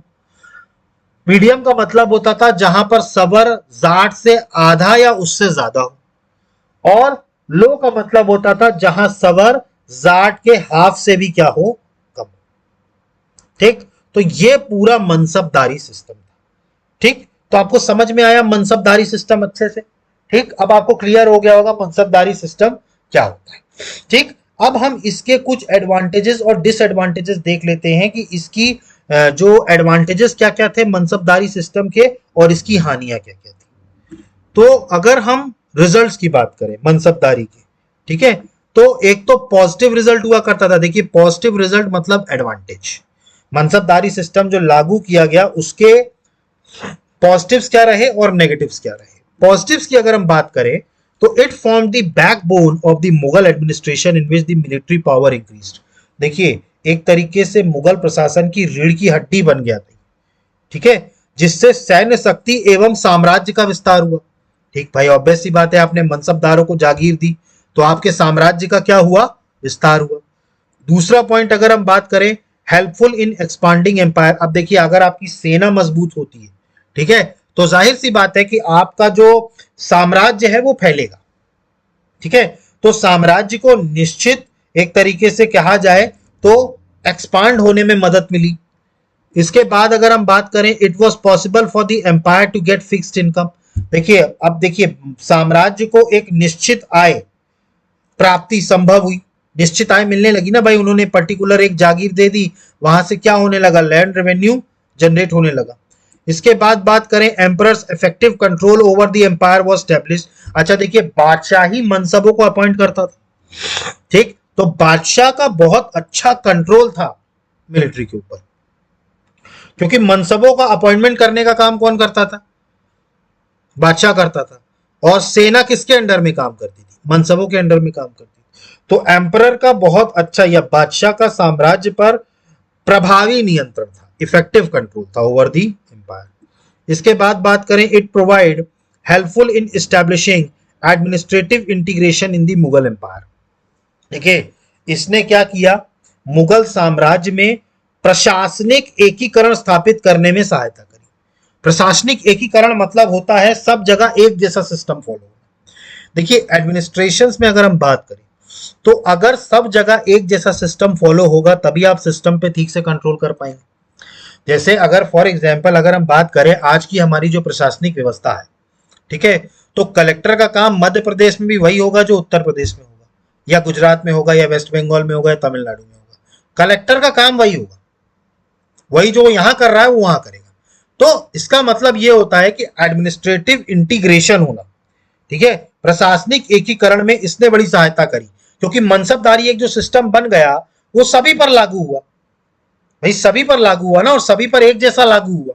मीडियम का मतलब होता था जहां पर सवर जाट से आधा या उससे ज्यादा हो, और लो का मतलब होता था जहां सवर जाट के हाफ से भी क्या हो? कम। ठीक, तो ये पूरा मनसबदारी सिस्टम था। ठीक, तो आपको समझ में आया मनसबदारी सिस्टम अच्छे से? ठीक, अब आपको क्लियर हो गया होगा मनसबदारी सिस्टम क्या होता है। ठीक, अब हम इसके कुछ एडवांटेजेस और डिसएडवांटेजेस देख लेते हैं कि इसकी जो एडवांटेजेस क्या क्या थे मनसबदारी सिस्टम के, और इसकी हानियां क्या क्या थी। तो अगर हम रिजल्ट्स की बात करें मनसबदारी की, ठीक है, तो एक तो पॉजिटिव रिजल्ट हुआ करता था। देखिए, पॉजिटिव रिजल्ट मतलब एडवांटेज। मनसबदारी सिस्टम जो लागू किया गया उसके पॉजिटिव्स क्या रहे और नेगेटिव्स क्या रहे। पॉजिटिव्स की अगर हम बात करें तो it form the backbone of the Mughal administration in which the military power increased. देखिए, एक तरीके से मुगल प्रशासन की रीढ़ की हड्डी बन गया था। ठीक है, जिससे सैन्य शक्ति एवं साम्राज्य का विस्तार हुआ। ठीक भाई, ऑब्वियस सी बात है, आपने मनसबदारों को जागीर दी तो आपके साम्राज्य का क्या हुआ? विस्तार हुआ। दूसरा पॉइंट अगर हम बात करें, हेल्पफुल इन एक्सपांडिंग एम्पायर। अब देखिए, अगर आपकी सेना मजबूत होती है, ठीक है, तो जाहिर सी बात है कि आपका जो साम्राज्य है वो फैलेगा। ठीक है, तो साम्राज्य को निश्चित एक तरीके से कहा जाए तो एक्सपांड होने में मदद मिली। इसके बाद अगर हम बात करें, it was possible for the empire to get fixed income. देखिए, अब देखिए, साम्राज्य को एक निश्चित आय प्राप्ति संभव हुई। निश्चित आय मिलने लगी ना भाई, उन्होंने पर्टिकुलर एक जागीर दे दी, वहां से क्या होने लगा? लैंड रेवेन्यू जनरेट होने लगा। इसके बाद बात करें, emperors effective control over the empire was established. अच्छा देखिए, बादशाह ही मनसबों को अपॉइंट करता था। ठीक, तो बादशाह का बहुत अच्छा कंट्रोल था मिलिट्री के ऊपर, क्योंकि मनसबों का अपॉइंटमेंट करने का काम कौन करता था? बादशाह करता था। और सेना किसके अंडर में काम करती थी? मनसबों के अंडर में काम करती थी। तो एम्परर का बहुत अच्छा या बादशाह का साम्राज्य पर प्रभावी नियंत्रण था, इफेक्टिव कंट्रोल था ओवर दी एम्पायर। इसके बाद बात करें, it provide helpful in establishing administrative integration in the Mughal empire. देखिए इसने क्या किया, मुगल साम्राज्य में प्रशासनिक एकीकरण स्थापित करने में सहायता करी। प्रशासनिक एकीकरण मतलब होता है सब जगह एक जैसा सिस्टम फॉलो। देखिए एडमिनिस्ट्रेशंस में अगर हम बात करें तो अगर सब जगह एक जैसा सिस्टम फॉलो होगा तभी आप सिस्टम पे ठीक से कंट्रोल कर पाएंगे। जैसे अगर फॉर एग्जांपल अगर हम बात करें आज की हमारी जो प्रशासनिक व्यवस्था है, ठीक है, तो कलेक्टर का काम मध्य प्रदेश में भी वही होगा जो उत्तर प्रदेश में होगा, या गुजरात में होगा, या वेस्ट बंगाल में होगा, या तमिलनाडु में होगा। कलेक्टर का काम वही होगा, वही जो यहां कर रहा है वो वहां करेगा। तो इसका मतलब ये होता है कि एडमिनिस्ट्रेटिव इंटीग्रेशन होना, ठीक है, प्रशासनिक एकीकरण में इसने बड़ी सहायता करी, क्योंकि मनसबदारी एक जो सिस्टम बन गया वो सभी पर लागू हुआ। भाई सभी पर लागू हुआ ना, और सभी पर एक जैसा लागू हुआ,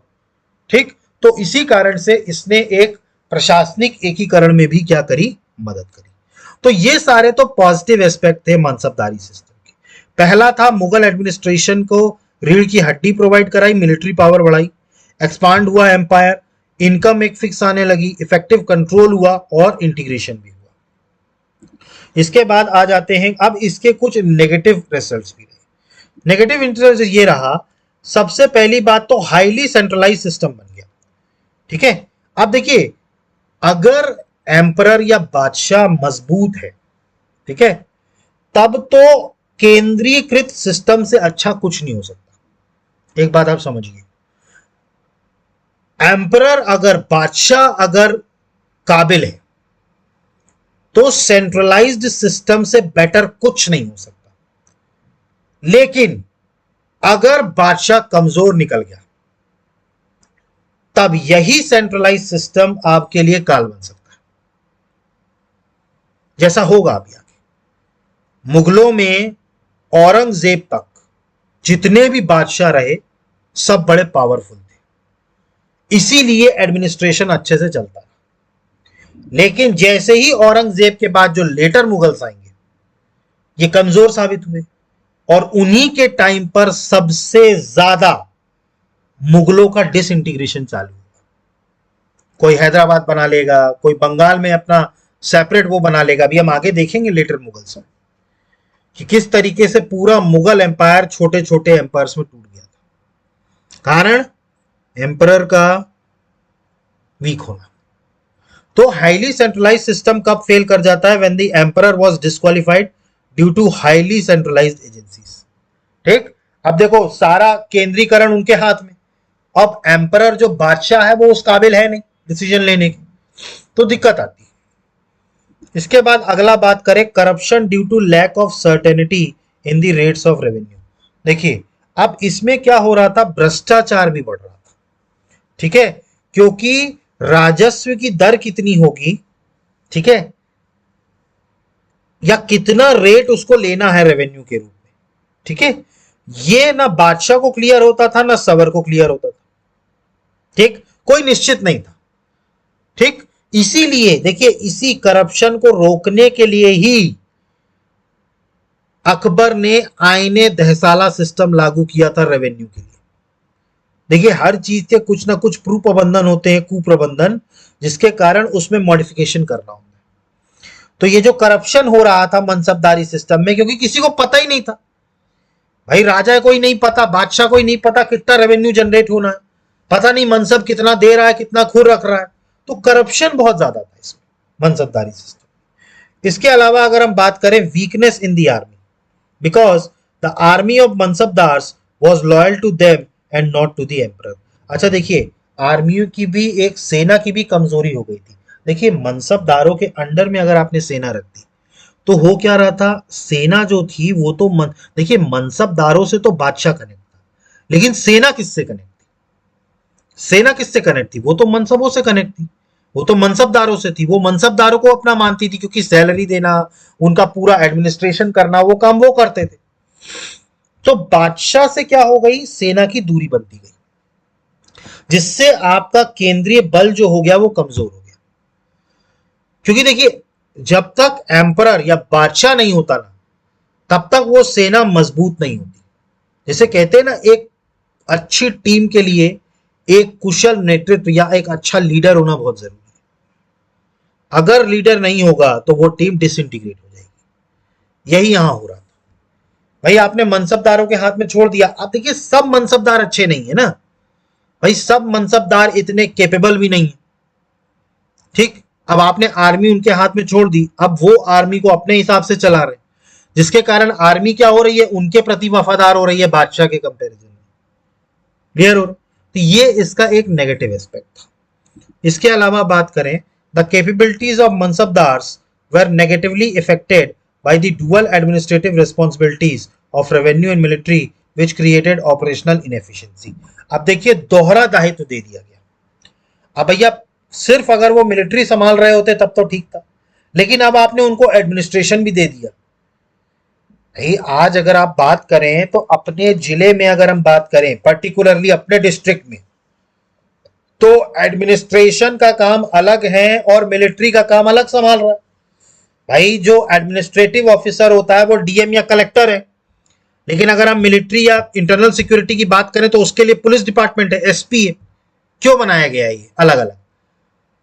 ठीक। तो इसी कारण से इसने एक प्रशासनिक एकीकरण में भी क्या करी, मदद करी। तो ये सारे तो पॉजिटिव एस्पेक्ट थे मनसबदारी सिस्टम के। पहला था मुगल एडमिनिस्ट्रेशन को रीढ़ की हड्डी प्रोवाइड कराई, मिलिट्री पावर बढ़ाई, एक्सपांड हुआ एम्पायर, इनकम एक फिक्स आने लगी, इफेक्टिव कंट्रोल हुआ और इंटीग्रेशन भी हुआ। इसके बाद आ जाते हैं, अब इसके कुछ नेगेटिव रिजल्ट्स भी रहे। नेगेटिव इंटरेस्ट ये रहा, सबसे पहली बात तो हाईली सेंट्रलाइज सिस्टम बन गया, ठीक है। अब देखिए अगर एम्परर या बादशाह मजबूत है, ठीक है, तब तो केंद्रीकृत सिस्टम से अच्छा कुछ नहीं हो सकता। एक बात आप समझिए, एम्परर अगर, बादशाह अगर काबिल है तो सेंट्रलाइज्ड सिस्टम से बेटर कुछ नहीं हो सकता। लेकिन अगर बादशाह कमजोर निकल गया तब यही सेंट्रलाइज सिस्टम आपके लिए काल बन सकता है, जैसा होगा अभी आगे। मुगलों में औरंगजेब तक जितने भी बादशाह रहे सब बड़े पावरफुल थे, इसीलिए एडमिनिस्ट्रेशन अच्छे से चलता रहा। लेकिन जैसे ही औरंगजेब के बाद जो लेटर मुगल्स आएंगे ये कमजोर साबित हुए, और उन्हीं के टाइम पर सबसे ज्यादा मुगलों का डिसइंटीग्रेशन चालू हुआ। कोई हैदराबाद बना लेगा, कोई बंगाल में अपना सेपरेट वो बना लेगा। अभी हम आगे देखेंगे लेटर मुगल्स में कि किस तरीके से पूरा मुगल एम्पायर छोटे छोटे एम्पायर्स में टूट गया था, कारण एम्परर का वीक होना। तो हाईली सेंट्रलाइज सिस्टम कब फेल कर जाता है, when the emperor was disqualified due to highly centralized agencies, ठीक। अब देखो सारा केंद्रीकरण उनके हाथ में, अब एम्परर जो बादशाह है वो उस काबिल है नहीं डिसीजन लेने की, तो दिक्कत आती है। इसके बाद अगला बात करें, corruption due to lack of certainty in the rates of revenue. देखिए अब इसमें क्या हो रहा था, भ्रष्टाचार भी बढ़ रहा था, ठीक है, क्योंकि राजस्व की दर कितनी होगी, ठीक है, या कितना रेट उसको लेना है रेवेन्यू के रूप में, ठीक है, ये ना बादशाह को क्लियर होता था ना सवर को क्लियर होता था, ठीक, कोई निश्चित नहीं था, ठीक। इसीलिए देखिए इसी करप्शन को रोकने के लिए ही अकबर ने आईने दहसाला सिस्टम लागू किया था रेवेन्यू के लिए। देखिए हर चीज के कुछ ना कुछ प्रबंधन होते हैं, कुप्रबंधन, जिसके कारण उसमें मॉडिफिकेशन करना होता है। तो ये जो करप्शन हो रहा था मनसबदारी सिस्टम में, क्योंकि किसी को पता ही नहीं था, भाई राजा को ही नहीं पता, बादशाह को ही नहीं पता कितना रेवेन्यू जनरेट होना है, पता नहीं मनसब कितना दे रहा है, कितना खुर रख रहा है, तो करप्शन बहुत ज्यादा था इसमें मनसबदारी सिस्टम। इसके अलावा अगर हम बात करें weakness in the army, because the army of mansabdars was loyal to them and not to the emperor. अच्छा देखिए आर्मियों की भी, एक सेना की भी कमजोरी हो गई थी। देखिए मनसबदारों के अंडर में अगर आपने सेना रख दी तो हो क्या रहा था, सेना जो थी वो तो देखिए मनसबदारों से तो बादशाह कनेक्ट था, लेकिन सेना किससे कनेक्ट थी, सेना किससे कनेक्ट थी, वो तो मनसबों से कनेक्ट थी, वो तो मनसबदारों से थी, वो मनसबदारों को अपना मानती थी, क्योंकि सैलरी देना, उनका पूरा एडमिनिस्ट्रेशन करना, वो काम वो करते थे। तो बादशाह से क्या हो गई, सेना की दूरी बनती गई, जिससे आपका केंद्रीय बल जो हो गया वो कमजोर हो गया। क्योंकि देखिए जब तक एम्परर या बादशाह नहीं होता ना तब तक वो सेना मजबूत नहीं होती। जैसे कहते हैं ना, एक अच्छी टीम के लिए एक कुशल नेतृत्व या एक अच्छा लीडर होना बहुत जरूरी है। अगर लीडर नहीं होगा तो वो टीम डिसइंटीग्रेट हो जाएगी। यही यहां हो रहा था। भाई आपने मनसबदारों के हाथ में छोड़ दिया। आप देखिए सब मनसबदार अच्छे नहीं है ना भाई, सब मनसबदार इतने केपेबल भी नहीं है। ठीक, अब आपने आर्मी उनके हाथ में छोड़ दी, अब वो आर्मी को अपने हिसाब से चला रहे, जिसके कारण आर्मी क्या हो रही है, उनके प्रति वफादार हो रही है बादशाह के कंपैरिजन में। क्लियर हो? तो ये इसका एक नेगेटिव एस्पेक्ट था। इसके अलावा बात करें, the capabilities of mansabdars were negatively affected by the dual administrative responsibilities of revenue and military which created operational inefficiency. अब देखिए दोहरा दायित्व दे दिया गया। अब भैया सिर्फ अगर वो मिलिट्री संभाल रहे होते तब तो ठीक था, लेकिन अब आपने उनको एडमिनिस्ट्रेशन भी दे दिया। भाई आज अगर आप बात करें तो अपने जिले में अगर हम बात करें, पर्टिकुलरली अपने डिस्ट्रिक्ट में, तो एडमिनिस्ट्रेशन का काम अलग है और मिलिट्री का काम अलग संभाल रहा है। भाई जो एडमिनिस्ट्रेटिव ऑफिसर होता है वो डीएम या कलेक्टर है, लेकिन अगर हम मिलिट्री या इंटरनल सिक्योरिटी की बात करें तो उसके लिए पुलिस डिपार्टमेंट है, एसपी है। क्यों बनाया गया है ये अलग अलग?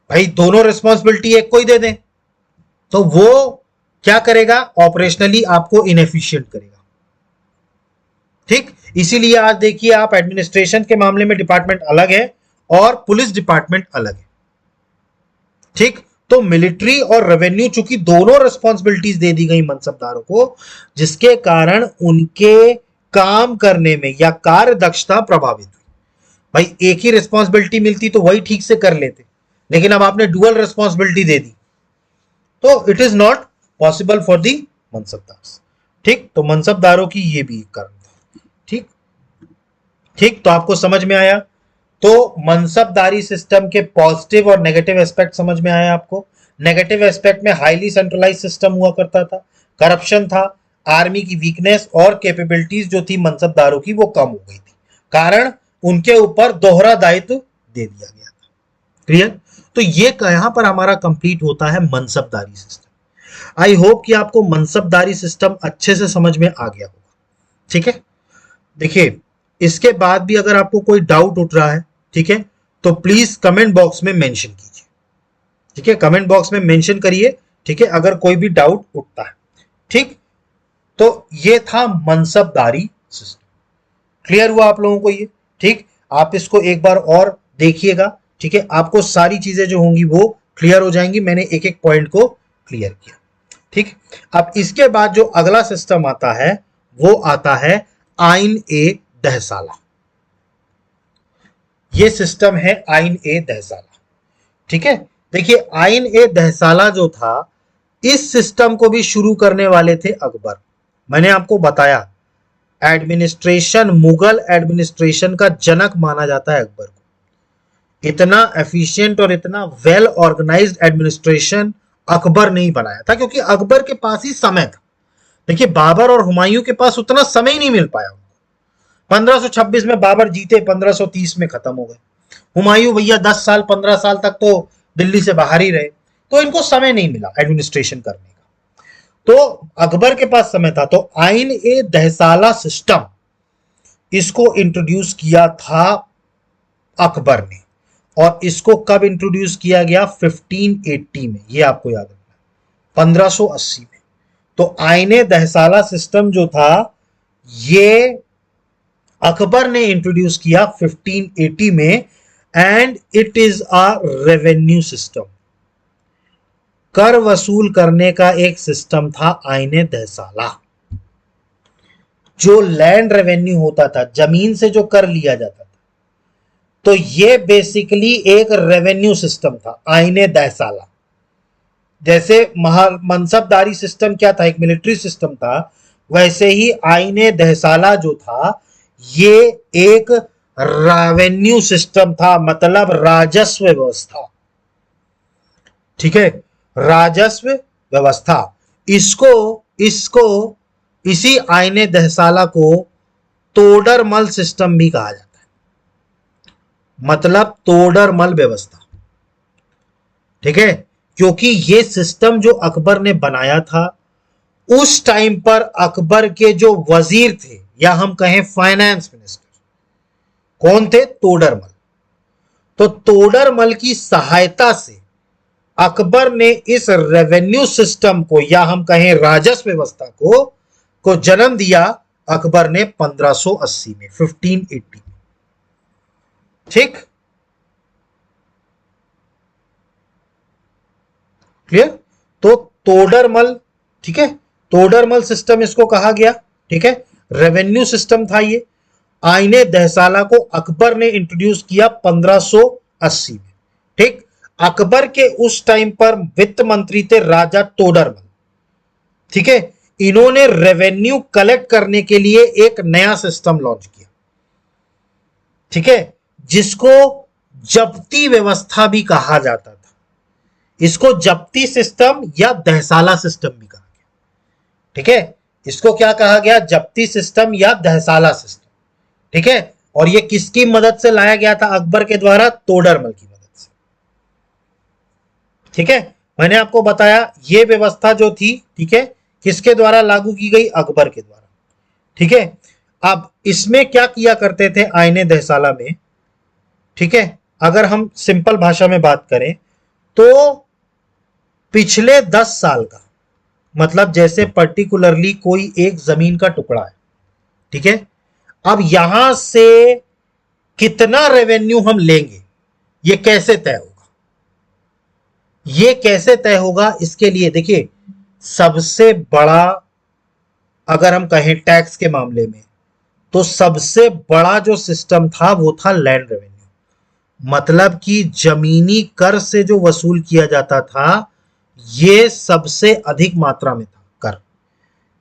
भाई दोनों रिस्पॉन्सिबिलिटी एक को ही दे दें तो वो क्या करेगा, ऑपरेशनली आपको इनएफिशिएंट करेगा। ठीक, इसीलिए आज देखिए आप एडमिनिस्ट्रेशन के मामले में डिपार्टमेंट अलग है और पुलिस डिपार्टमेंट अलग है। ठीक, तो मिलिट्री और रेवेन्यू चूंकि दोनों रिस्पॉन्सिबिलिटीज दे दी गई मनसबदारों को, जिसके कारण उनके काम करने में या कार्य दक्षता प्रभावित हुई। भाई एक ही रिस्पॉन्सिबिलिटी मिलती तो वही ठीक से कर लेते, लेकिन अब आपने डुअल रिस्पॉन्सिबिलिटी दे दी तो it is not possible for the mansabdar. ठीक, तो मनसबदारों की ये भी एक कारण था। ठीक ठीक, तो आपको समझ में आया। तो मनसबदारी सिस्टम के पॉजिटिव और नेगेटिव एस्पेक्ट समझ में आया आपको। नेगेटिव एस्पेक्ट में हाईली सेंट्रलाइज सिस्टम हुआ करता था, करप्शन था, आर्मी की वीकनेस और कैपेबिलिटीज जो थी मनसबदारों की वो कम हो गई थी, कारण उनके ऊपर दोहरा दायित्व दे दिया गया था। क्लियर? तो ये यहां पर हमारा कंप्लीट होता है मनसबदारी सिस्टम। आई होप कि आपको मनसबदारी सिस्टम अच्छे से समझ में आ गया होगा। ठीक है, देखिए इसके बाद भी अगर आपको कोई डाउट उठ रहा है, ठीक है, तो प्लीज कमेंट बॉक्स में मेंशन कीजिए। ठीक है, कमेंट बॉक्स में मेंशन करिए। ठीक है, अगर कोई भी डाउट उठता है। ठीक, तो ये था मनसबदारी सिस्टम। क्लियर हुआ आप लोगों को ये? ठीक, आप इसको एक बार और देखिएगा। ठीक है, आपको सारी चीजें जो होंगी वो क्लियर हो जाएंगी। मैंने एक एक पॉइंट को क्लियर किया। ठीक, अब इसके बाद जो अगला सिस्टम आता है वो आता है आइन ए दहसाला। ये सिस्टम है आइन ए दहसाला। ठीक है, देखिए आइन ए दहसाला जो था, इस सिस्टम को भी शुरू करने वाले थे अकबर। मैंने आपको बताया एडमिनिस्ट्रेशन, मुगल एडमिनिस्ट्रेशन का जनक माना जाता है अकबर को। इतना एफिशिएंट और इतना वेल ऑर्गेनाइज्ड एडमिनिस्ट्रेशन अकबर ने ही बनाया था, क्योंकि अकबर के पास ही समय था। देखिए बाबर और हुमायूं के पास उतना समय ही नहीं मिल पाया। 1526 में बाबर जीते, 1530 में खत्म हो गए। हुमायूं भैया 10 साल 15 साल तक तो दिल्ली से बाहर ही रहे, तो इनको समय नहीं मिला एडमिनिस्ट्रेशन करने का। तो अकबर के पास समय था, तो आइन ए दहसाला सिस्टम इसको इंट्रोड्यूस किया था अकबर ने। और इसको कब इंट्रोड्यूस किया गया? 1580 में। ये आपको याद रखना, 1580 में। तो आईने दहसाला सिस्टम जो था ये अकबर ने इंट्रोड्यूस किया 1580 में, and it is a revenue system. कर वसूल करने का एक सिस्टम था आईने दहसाला। जो लैंड रेवेन्यू होता था, जमीन से जो कर लिया जाता था, तो ये बेसिकली एक रेवेन्यू सिस्टम था आईने दहसाला। जैसे मनसबदारी सिस्टम क्या था, एक मिलिट्री सिस्टम था, वैसे ही आईने दहसाला जो था ये एक रेवेन्यू सिस्टम था, मतलब राजस्व व्यवस्था। ठीक है, राजस्व व्यवस्था। इसको इसी आईने दहसाला को तोडरमल सिस्टम भी कहा जाता है, मतलब तोडरमल व्यवस्था। ठीक है, क्योंकि ये सिस्टम जो अकबर ने बनाया था, उस टाइम पर अकबर के जो वजीर थे, या हम कहें फाइनेंस मिनिस्टर, कौन थे? तोडरमल। तो तोडरमल की सहायता से अकबर ने इस रेवेन्यू सिस्टम को या हम कहें राजस्व व्यवस्था को जन्म दिया अकबर ने 1580 में, 1580 में। ठीक, क्लियर। तो तोडरमल, ठीक है, तोडरमल सिस्टम इसको कहा गया। ठीक है, रेवेन्यू सिस्टम था ये। आईने दहसाला को अकबर ने इंट्रोड्यूस किया 1580 में। ठीक, अकबर के उस टाइम पर वित्त मंत्री थे राजा तोडरमल। ठीक है, इन्होंने रेवेन्यू कलेक्ट करने के लिए एक नया सिस्टम लॉन्च किया। ठीक है, जिसको जब्ती व्यवस्था भी कहा जाता था। इसको जब्ती सिस्टम या दहसाला सिस्टम भी कहा गया। ठीक है, इसको क्या कहा गया? जब्ती सिस्टम या दहसाला सिस्टम। ठीक है, और ये किसकी मदद से लाया गया था अकबर के द्वारा? तोडरमल की मदद से। ठीक है, मैंने आपको बताया ये व्यवस्था जो थी, ठीक है, किसके द्वारा लागू की गई? अकबर के द्वारा। ठीक है, अब इसमें क्या किया करते थे आईने दहसाला में? ठीक है, अगर हम सिंपल भाषा में बात करें तो पिछले 10 साल का, मतलब जैसे पर्टिकुलरली कोई एक जमीन का टुकड़ा है, ठीक है, अब यहां से कितना रेवेन्यू हम लेंगे ये कैसे तय होगा? ये कैसे तय होगा? इसके लिए देखिए, सबसे बड़ा अगर हम कहें टैक्स के मामले में तो सबसे बड़ा जो सिस्टम था वो था लैंड रेवेन्यू। मतलब कि जमीनी कर से जो वसूल किया जाता था ये सबसे अधिक मात्रा में था कर।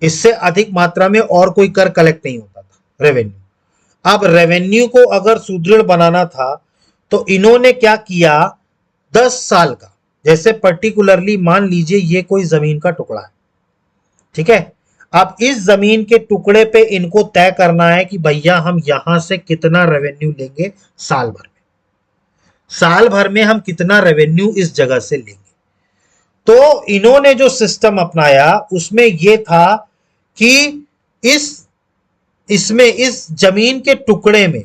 इससे अधिक मात्रा में और कोई कर कलेक्ट नहीं होता था, रेवेन्यू। अब रेवेन्यू को अगर सुदृढ़ बनाना था तो इन्होंने क्या किया? 10 साल का, जैसे पर्टिकुलरली मान लीजिए ये कोई जमीन का टुकड़ा है, ठीक है, अब इस जमीन के टुकड़े पे इनको तय करना है कि भैया हम यहां से कितना रेवेन्यू लेंगे साल भर में, साल भर में हम कितना रेवेन्यू इस जगह से लेंगे। तो इन्होंने जो सिस्टम अपनाया उसमें यह था कि इसमें इस जमीन के टुकड़े में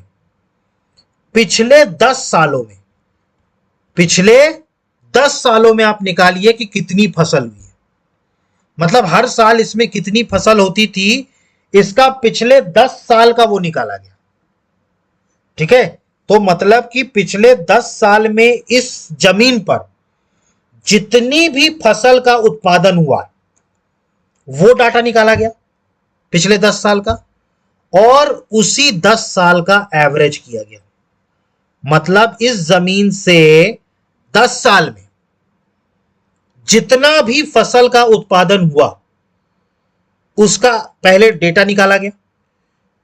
पिछले 10 सालों में, पिछले 10 सालों में आप निकालिए कि कितनी फसल हुई है। मतलब हर साल इसमें कितनी फसल होती थी, इसका पिछले 10 साल का वो निकाला गया। ठीक है, तो मतलब कि पिछले 10 साल में इस जमीन पर जितनी भी फसल का उत्पादन हुआ वो डाटा निकाला गया पिछले 10 साल का, और उसी 10 साल का एवरेज किया गया। मतलब इस जमीन से 10 साल में जितना भी फसल का उत्पादन हुआ उसका पहले डेटा निकाला गया,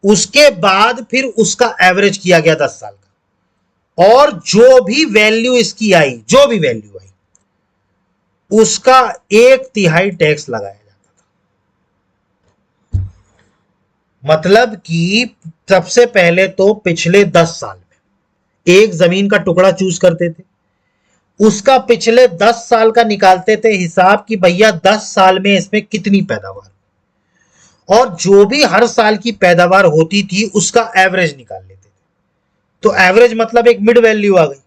उसके बाद फिर उसका एवरेज किया गया 10 साल का, और जो भी वैल्यू इसकी आई, जो भी वैल्यू आई, उसका 1/3 टैक्स लगाया जाता था। मतलब कि सबसे पहले तो पिछले 10 साल में एक जमीन का टुकड़ा चूज करते थे, उसका पिछले 10 साल का निकालते थे हिसाब कि भैया 10 साल में इसमें कितनी पैदावार, और जो भी हर साल की पैदावार होती थी उसका एवरेज निकाल लेते थे। तो एवरेज मतलब एक मिड वैल्यू आ गई।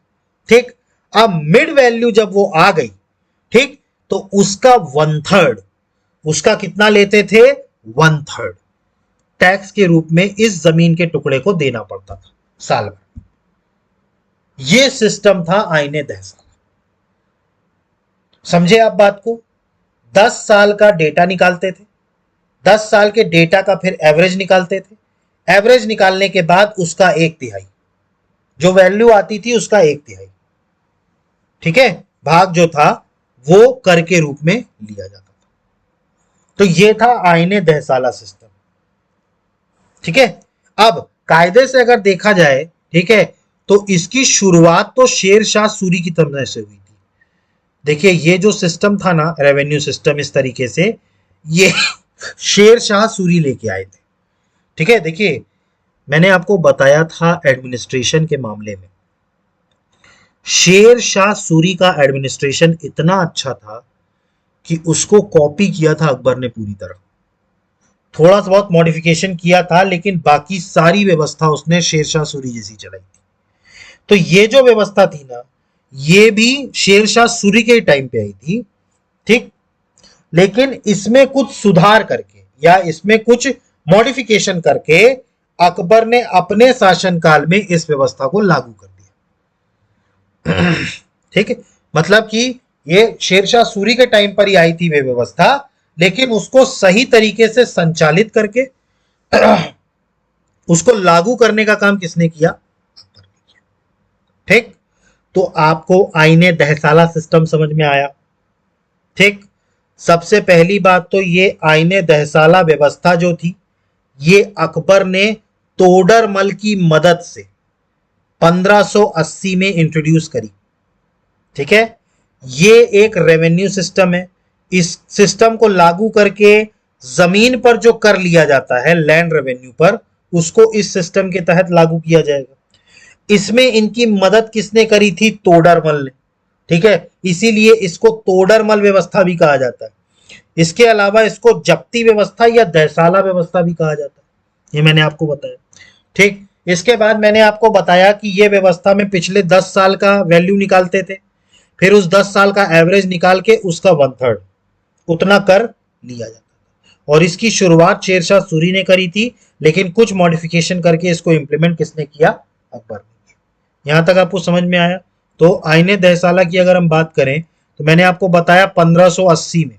ठीक, अब मिड वैल्यू जब वो आ गई, ठीक, तो उसका 1/3, उसका कितना लेते थे? 1/3 टैक्स के रूप में इस जमीन के टुकड़े को देना पड़ता था साल भर। यह सिस्टम था आईने दहसाला। समझे आप बात को? 10 साल का डेटा निकालते थे, 10 साल के डेटा का फिर एवरेज निकालते थे, एवरेज निकालने के बाद उसका 1/3, जो वैल्यू आती थी उसका 1/3, ठीक है, भाग जो था वो कर के रूप में लिया जाता था। तो ये था आईने दहसाला सिस्टम। ठीक है, अब कायदे से अगर देखा जाए, ठीक है, तो इसकी शुरुआत तो शेर शाह सूरी की तरफ से हुई थी। देखिए ये जो सिस्टम था ना, रेवेन्यू सिस्टम, इस तरीके से ये शेर शाह सूरी लेके आए थे। ठीक है, देखिए मैंने आपको बताया था एडमिनिस्ट्रेशन के मामले में शेर शाह सूरी का एडमिनिस्ट्रेशन इतना अच्छा था कि उसको कॉपी किया था अकबर ने पूरी तरह। थोड़ा सा बहुत मॉडिफिकेशन किया था, लेकिन बाकी सारी व्यवस्था उसने शेर शाह सूरी जैसी चलाई थी। तो ये जो व्यवस्था थी ना, ये भी शेरशाह सूरी के टाइम पे आई थी, ठीक। लेकिन इसमें कुछ सुधार करके या इसमें कुछ मॉडिफिकेशन करके अकबर ने अपने शासनकाल में इस व्यवस्था को लागू कर दिया। ठीक है, मतलब कि ये शेरशाह सूरी के टाइम पर ही आई थी वे व्यवस्था, लेकिन उसको सही तरीके से संचालित करके उसको लागू करने का काम किसने किया? अकबर ने किया। ठीक, तो आपको आईने दहसाला सिस्टम समझ में आया। ठीक, सबसे पहली बात तो ये आईने दहसाला व्यवस्था जो थी ये अकबर ने तोडरमल की मदद से 1580 में इंट्रोड्यूस करी। ठीक है, ये एक रेवेन्यू सिस्टम है। इस सिस्टम को लागू करके जमीन पर जो कर लिया जाता है लैंड रेवेन्यू पर, उसको इस सिस्टम के तहत लागू किया जाएगा। इसमें इनकी मदद किसने करी थी? तोडरमल ने। ठीक है, इसीलिए इसको तोडरमल व्यवस्था भी कहा जाता है। इसके अलावा इसको जप्ती व्यवस्था या दहसाला व्यवस्था भी कहा जाता है, ये मैंने आपको बताया। ठीक, इसके बाद मैंने आपको बताया कि ये व्यवस्था में पिछले 10 साल का वैल्यू निकालते थे, फिर उस 10 साल का एवरेज निकाल के उसका 1/3 उतना कर लिया जाता था। और इसकी शुरुआत शेरशाह सूरी ने करी थी, लेकिन कुछ मॉडिफिकेशन करके इसको इंप्लीमेंट किसने किया? अकबर ने किया। यहां तक आपको समझ में आया? तो आईने दहसाला की अगर हम बात करें तो मैंने आपको बताया 1580 में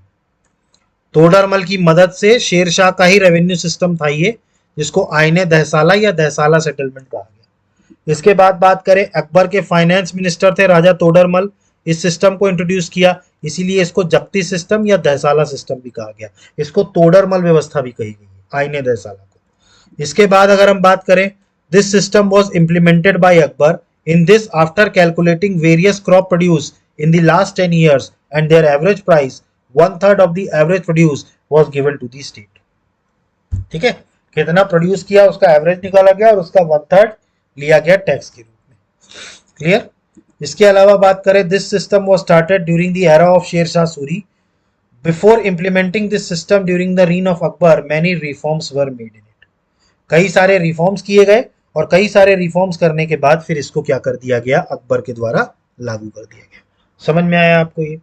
तोडरमल की मदद से शेरशाह का ही रेवेन्यू सिस्टम था ये, जिसको आईने दहसाला या दहसाला सेटलमेंट कहा गया। इसके बाद बात करें, अकबर के फाइनेंस मिनिस्टर थे राजा तोडरमल, इस सिस्टम को इंट्रोड्यूस किया, इसीलिए इसको जप्ती सिस्टम या दहसाला सिस्टम भी कहा गया। इसको तोडरमल व्यवस्था भी कही गई है, आईने दहसाला को। इसके बाद अगर हम बात करें, this system was implemented by Akbar in this after calculating various crop produce in the last 10 years and their average price 1/3 of the average produce was given to the state. ठीक है, कितना प्रोड्यूस किया उसका एवरेज निकाला गया और उसका 1/3 लिया गया टैक्स के रूप में। क्लियर? इसके अलावा बात करें, this system was started during the era of Sher Shah Suri. Before implementing this system during the reign of Akbar many reforms were made in it. कई सारे रिफॉर्म्स किए गए और कई सारे रिफॉर्म्स करने के बाद फिर इसको क्या कर दिया गया? अकबर के द्वारा लागू कर दिया गया। समझ में आया आपको ये?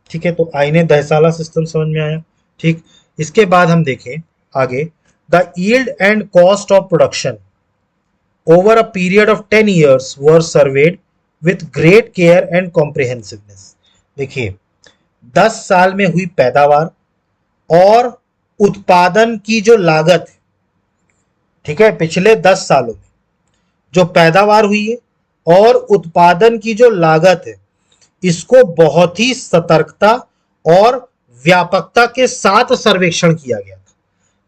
ठीक है, तो आईने दहसाला सिस्टम समझ में आया। ठीक, इसके बाद हम देखें आगे, the yield and cost of production over a period of 10 years were surveyed with great care and comprehensiveness। देखिए, 10 साल में हुई पैदावार और उत्पादन की जो लागत है, ठीक है, पिछले 10 सालों में जो पैदावार हुई है और उत्पादन की जो लागत है, इसको बहुत ही सतर्कता और व्यापकता के साथ सर्वेक्षण किया गया था।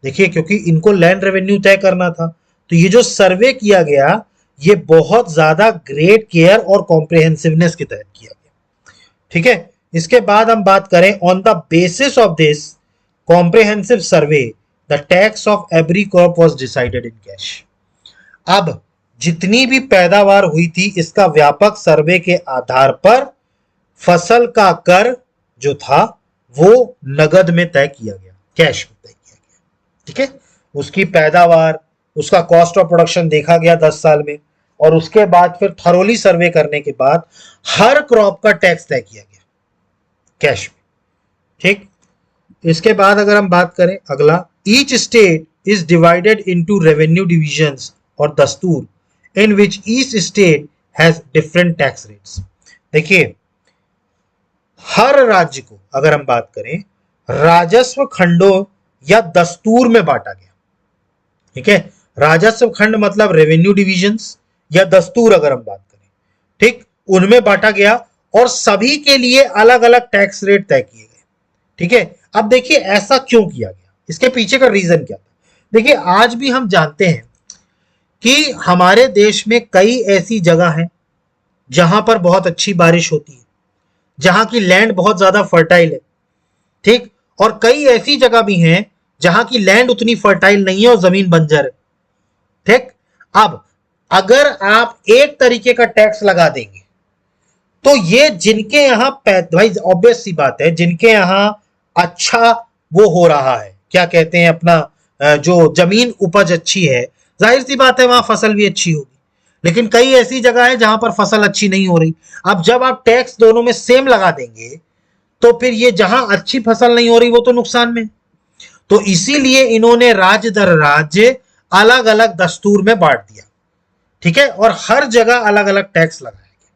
देखिए, क्योंकि इनको लैंड रेवेन्यू तय करना था, तो ये जो सर्वे किया गया ये बहुत ज्यादा ग्रेट केयर और कॉम्प्रिहेंसिवनेस के तहत किया गया। ठीक है, इसके बाद हम बात करें, on the basis of this comprehensive survey the tax of every crop was decided in cash. अब जितनी भी पैदावार हुई थी, इसका व्यापक सर्वे के आधार पर फसल का कर जो था वो नगद में तय किया गया, कैश में तय किया गया। ठीक है, उसकी पैदावार, उसका कॉस्ट ऑफ प्रोडक्शन देखा गया 10 साल में, और उसके बाद फिर थरोली सर्वे करने के बाद हर क्रॉप का टैक्स तय किया गया कैश में। ठीक, इसके बाद अगर हम बात करें अगला, each state is divided into revenue divisions or dastur in which each state has different tax rates. देखिए, हर राज्य को अगर हम बात करें राजस्व खंडों या दस्तूर में बांटा गया। ठीक है, राजस्व खंड मतलब रेवेन्यू डिविजन्स या दस्तूर अगर हम बात करें, ठीक, उनमें बांटा गया और सभी के लिए अलग अलग टैक्स रेट तय किए गए। ठीक है, अब देखिए ऐसा क्यों किया गया, इसके पीछे का रीजन क्या था? देखिए, आज भी हम जानते हैं कि हमारे देश में कई ऐसी जगह हैं जहां पर बहुत अच्छी बारिश होती है, जहां की लैंड बहुत ज्यादा फर्टाइल है। ठीक, और कई ऐसी जगह भी हैं जहां की लैंड उतनी फर्टाइल नहीं है और जमीन बंजर है। ठीक, अब अगर आप एक तरीके का टैक्स लगा देंगे तो ये जिनके यहां, भाई ऑब्वियस सी बात है, जिनके यहां अच्छा वो हो रहा है, क्या कहते हैं अपना, जो जमीन उपज अच्छी है, जाहिर सी बात है वहां फसल भी अच्छी होगी। लेकिन कई ऐसी जगह है जहां पर फसल अच्छी नहीं हो रही। अब जब आप टैक्स दोनों में सेम लगा देंगे तो फिर ये जहां अच्छी फसल नहीं हो रही वो तो नुकसान में। तो इसीलिए इन्होंने राज्य दर राज्य अलग अलग दस्तूर में बांट दिया, ठीक है, और हर जगह अलग अलग टैक्स लगाया गया।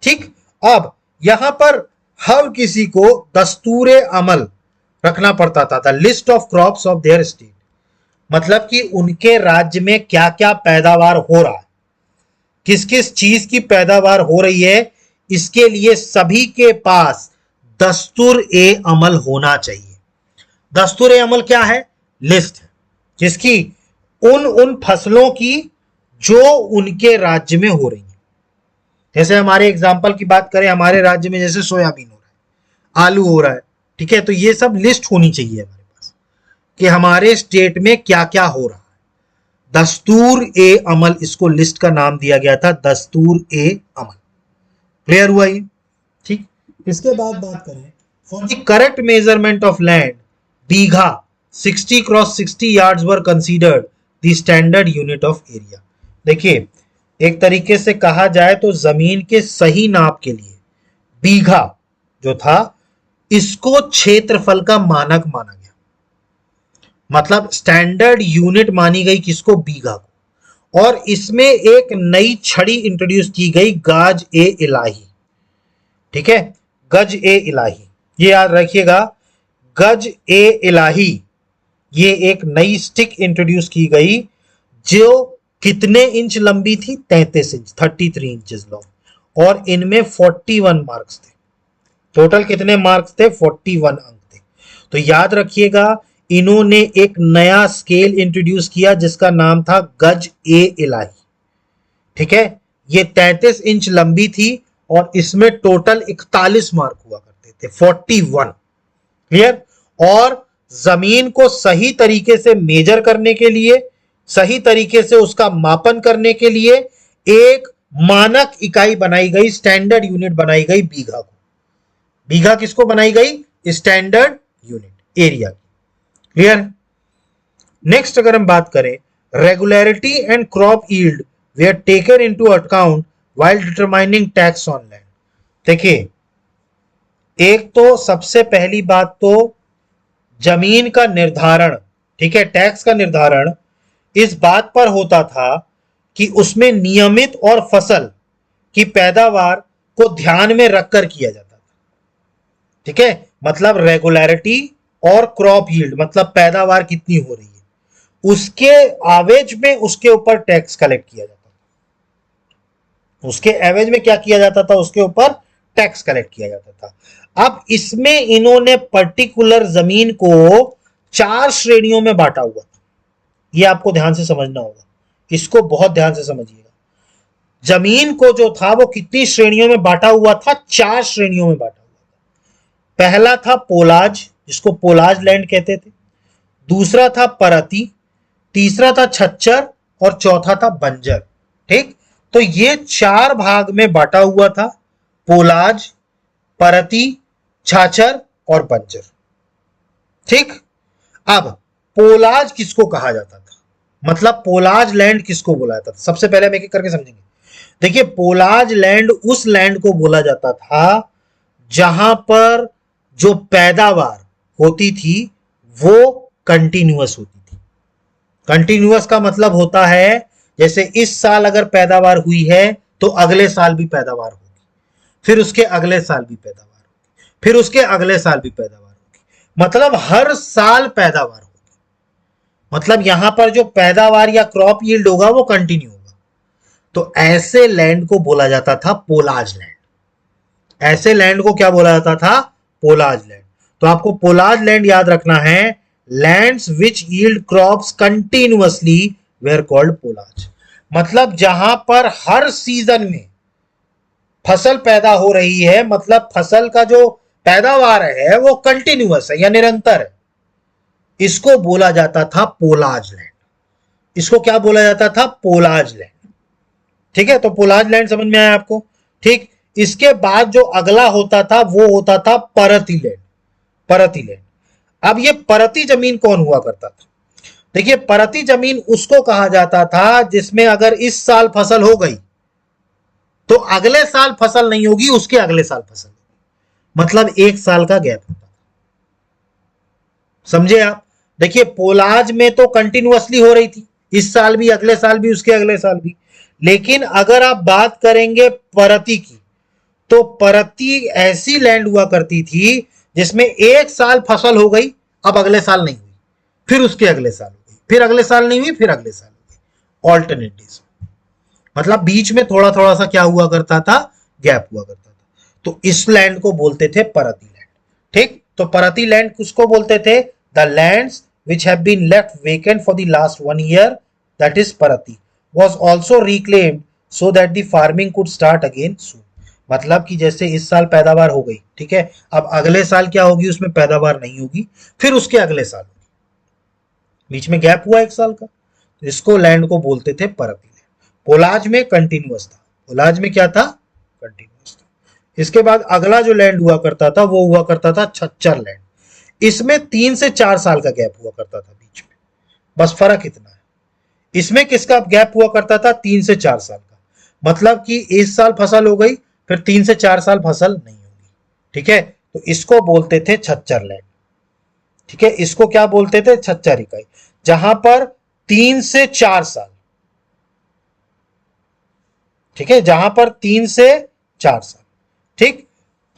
ठीक, अब यहां पर हर किसी को दस्तूर अमल रखना पड़ता था, the list of crops of their state, मतलब कि उनके राज्य में क्या क्या पैदावार हो रहा है, किस किस चीज की पैदावार हो रही है, इसके लिए सभी के पास दस्तूर ए अमल होना चाहिए। दस्तूर ए अमल क्या है? लिस्ट है जिसकी उन फसलों की जो उनके राज्य में हो रही है। जैसे हमारे एग्जाम्पल की बात करें, हमारे राज्य में जैसे सोयाबीन हो रहा है, आलू हो रहा है, ठीक है, तो ये सब लिस्ट होनी चाहिए हमारे पास कि हमारे स्टेट में क्या क्या हो रहा है। दस्तूर ए अमल, इसको लिस्ट का नाम दिया गया था, दस्तूर ए अमल। क्लियर हुआ ये? ठीक, इसके बाद बात करें for the correct measurement of land, bigha 60 cross 60 yards were considered the standard unit of area. देखिए, एक तरीके से कहा जाए तो जमीन के सही नाप के लिए बीघा जो था, इसको क्षेत्रफल का मानक माना गया। मतलब स्टैंडर्ड यूनिट मानी गई किसको? बीघा को। और इसमें एक नई छड़ी इंट्रोड्यूस की गई, गाज ए इलाही। ठीक है, गज ए इलाही, ये याद रखिएगा, गज ए इलाही, ये एक नई स्टिक इंट्रोड्यूस की गई जो कितने इंच लंबी थी? 33 इंच, 33 इंचेस लॉन्ग, और इनमें 41 मार्क्स थे। टोटल कितने मार्क्स थे? 41 अंक थे। तो याद रखिएगा, इन्होंने एक नया स्केल इंट्रोड्यूस किया जिसका नाम था गज ए इलाही। ठीक है, ये 33 इंच लंबी थी और इसमें टोटल 41 मार्क हुआ करते थे, 41। क्लियर? और जमीन को सही तरीके से मेजर करने के लिए, सही तरीके से उसका मापन करने के लिए एक मानक इकाई बनाई गई, स्टैंडर्ड यूनिट बनाई गई बीघा को। बीघा किसको बनाई गई? Standard unit, area. Clear? Next अगर हम बात करें, regularity and crop yield where taken into account while determining tax on land. देखिए, एक तो सबसे पहली बात तो जमीन का निर्धारण, ठीक है, टैक्स का निर्धारण इस बात पर होता था कि उसमें नियमित और फसल की पैदावार को ध्यान में रखकर किया जाता था। ठीक है, मतलब रेगुलरिटी और क्रॉप यील्ड, मतलब पैदावार कितनी हो रही है, उसके एवरेज में उसके ऊपर टैक्स कलेक्ट किया जाता था। उसके एवरेज में क्या किया जाता था? उसके ऊपर टैक्स कलेक्ट किया जाता था। अब इसमें इन्होंने पर्टिकुलर जमीन को 4 श्रेणियों में बांटा हुआ था। ये आपको ध्यान से समझना होगा, इसको बहुत ध्यान से समझिएगा। जमीन को जो था वो कितनी श्रेणियों में बांटा हुआ था? 4 श्रेणियों में बांटा हुआ था। पहला था पोलाज, जिसको पोलाज लैंड कहते थे। दूसरा था परती, तीसरा था छच्चर और चौथा था बंजर। ठीक, तो ये 4 भाग में बांटा हुआ था, पोलाज, परती, छाछर और बंजर। ठीक, अब पोलाज किसको कहा जाता था? मतलब पोलाज लैंड किसको बोला जाता था? सबसे पहले हम एक एक करके समझेंगे। देखिए, पोलाज लैंड उस लैंड को बोला जाता था जहां पर जो पैदावार होती थी वो कंटिन्यूअस होती थी। कंटिन्यूअस का मतलब होता है जैसे इस साल अगर पैदावार हुई है तो अगले साल भी पैदावार होगी, फिर उसके अगले साल भी पैदावार होगी, फिर उसके अगले साल भी पैदावार होगी, मतलब हर साल पैदावार होगी। मतलब यहां पर जो पैदावार या क्रॉप यील्ड होगा वो कंटिन्यू होगा। तो ऐसे लैंड को बोला जाता था पोलाज लैंड। ऐसे लैंड को क्या बोला जाता था? पोलाज लैंड। तो आपको पोलाज लैंड याद रखना है, lands which yield crops continuously were called polaj. मतलब जहां पर हर सीजन में फसल पैदा हो रही है, मतलब फसल का जो पैदावार है वो कंटिन्यूअस है या निरंतर है, इसको बोला जाता था पोलाज लैंड। इसको क्या बोला जाता था? पोलाज लैंड। ठीक है, तो पोलाज लैंड समझ में आया आपको? ठीक, इसके बाद जो अगला होता था वो होता था परती लैंड। परती लैंड। अब ये परती जमीन कौन हुआ करता था? देखिए परती जमीन उसको कहा जाता था जिसमें अगर इस साल फसल हो गई तो अगले साल फसल नहीं होगी, उसके अगले साल फसल होगी, मतलब एक साल का गैप होता। समझे आप? देखिए पोलाज में तो कंटिन्यूअसली हो रही थी, इस साल भी, अगले साल भी, उसके अगले साल भी। लेकिन अगर आप बात करेंगे परती की, तो परती ऐसी लैंड हुआ करती थी जिसमें एक साल फसल हो गई, अब अगले साल नहीं हुई, फिर उसके अगले साल हो गई, फिर अगले साल नहीं हुई, फिर अगले साल हो गई, ऑल्टरनेट डेज। मतलब बीच में थोड़ा थोड़ा सा क्या हुआ करता था, गैप हुआ करता था। तो इस लैंड को बोलते थे परती लैंड। ठीक, तो परती लैंड किसको बोलते थे? The lands which have been left vacant for the last 1 year, that is parati, was also reclaimed so that the farming could start again soon। मतलब कि जैसे इस साल पैदावार हो गई, ठीक है, अब अगले साल क्या होगी, उसमें पैदावार नहीं होगी, फिर उसके अगले साल होगी, बीच में गैप हुआ एक साल का, तो इसको लैंड को बोलते थे परती लैंड। पोलाज में कंटिन्यूअस था, पोलाज में क्या था, कंटिन्यूअस था। इसके बाद अगला जो लैंड हुआ करता था वो हुआ करता था छच्चर लैंड। इसमें 3 से 4 साल का गैप हुआ करता था बीच में, बस फर्क इतना है। इसमें किसका गैप हुआ करता था, 3 से 4 साल का, मतलब कि इस साल फसल हो गई, फिर 3 से 4 साल फसल नहीं होगी। ठीक है, तो इसको बोलते थे छच्चर लैंड। ठीक है, इसको क्या बोलते थे, छच्चर इकाई, जहां पर 3 से 4 साल, ठीक है, जहां पर 3 से 4 साल, ठीक,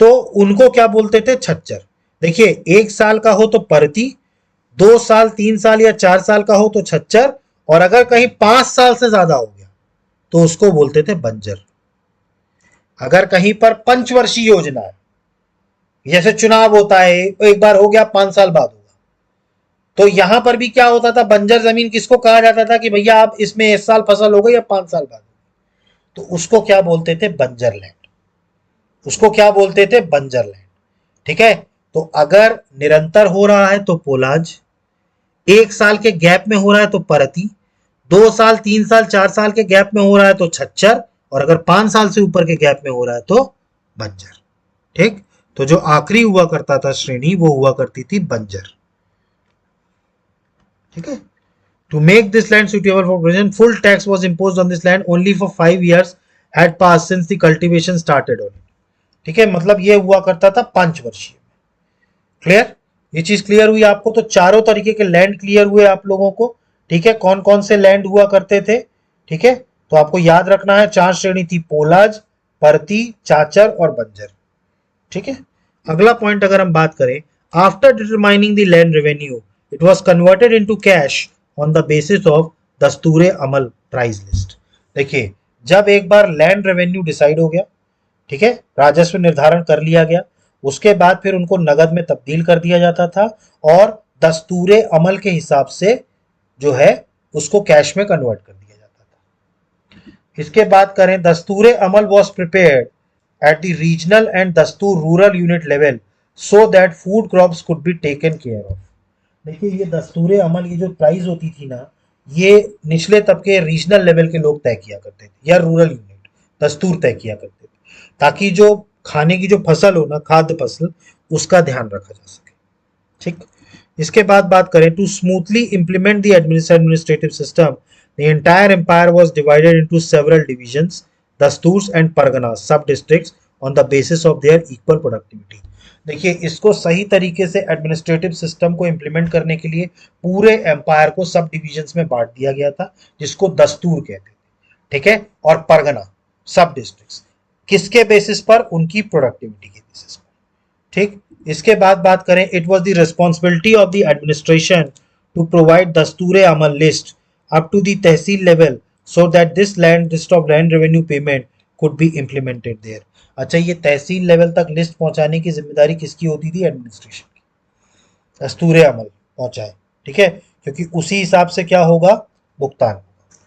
तो उनको क्या बोलते थे, छच्चर। देखिए एक साल का हो तो परती, 2 साल, 3 साल या 4 साल का हो तो छच्चर, और अगर कहीं 5 साल से ज्यादा हो गया तो उसको बोलते थे बंजर। अगर कहीं पर पंचवर्षीय योजना है, जैसे चुनाव होता है, एक बार हो गया, 5 साल बाद होगा, तो यहां पर भी क्या होता था, बंजर जमीन किसको कहा जाता था कि भैया आप इसमें इस साल फसल हो गई या 5 साल बाद, तो उसको क्या बोलते थे, बंजर लैंड। उसको क्या बोलते थे, बंजर लैंड। ठीक है, तो अगर निरंतर हो रहा है तो पोलाज, एक साल के गैप में हो रहा है तो परती, 2 साल, 3 साल, 4 साल के गैप में हो रहा है तो छच्चर, और अगर 5 साल से ऊपर के गैप में हो रहा है तो बंजर। ठीक, तो जो आखिरी हुआ करता था श्रेणी, वो हुआ करती थी बंजर। ठीक है, to make this land suitable for provision, full tax was imposed on this land only for 5 years had passed since the cultivation started on it। ठीक है, मतलब ये हुआ करता था 5 वर्षीय। क्लियर, ये चीज क्लियर हुई आपको? तो चारों तरीके के लैंड क्लियर हुए आप लोगों को। ठीक है, कौन कौन से लैंड हुआ करते थे? ठीक है, तो आपको याद रखना है, 4 श्रेणी थी, पोलाज, परती, चाचर और बंजर। ठीक है, अगला पॉइंट अगर हम बात करें, after determining the land revenue it was converted into cash on the basis of dasture amal price list. देखिए जब एक बार लैंड रेवेन्यू डिसाइड हो गया, ठीक है, राजस्व निर्धारण कर लिया गया, उसके बाद फिर उनको नगद में तब्दील कर दिया जाता था, और दस्तूरे अमल के हिसाब से जो है उसको कैश में कन्वर्ट कर दिया जाता था। इसके बाद करें, dasture amal was prepared at the regional and dastur rural unit level so that food crops could be taken care of। देखिए ये दस्तूर अमल की जो प्राइस होती थी ना, ये निचले तबके रीजनल लेवल के लोग तय किया करते थे, या रूरल यूनिट दस्तूर तय किया करते थे, ताकि जो खाने की जो फसल हो ना, खाद्य फसल, उसका ध्यान रखा जा सके। ठीक, इसके बाद बात करें, to smoothly implement the administrative system the entire empire was divided into several divisions, dasturs and parganas, sub districts, on the basis of their equal productivity. देखिए इसको सही तरीके से एडमिनिस्ट्रेटिव सिस्टम को इंप्लीमेंट करने के लिए पूरे एम्पायर को सब डिविजन्स में बांट दिया गया था, जिसको दस्तूर कहते थे। ठीक है, और परगना, सब डिस्ट्रिक्ट्स, किसके बेसिस पर, उनकी प्रोडक्टिविटी के बेसिस पर। ठीक, इसके बाद बात करें, it was the responsibility of the administration to provide dasture amal list up to the tehsil level so that this land list of land revenue payment could be implemented there. अच्छा, ये तहसील लेवल तक लिस्ट पहुंचाने की जिम्मेदारी किसकी होती थी, एडमिनिस्ट्रेशन की, दस्तूरे अमल पहुंचाए। ठीक है, क्योंकि उसी हिसाब से क्या होगा, भुगतान होगा।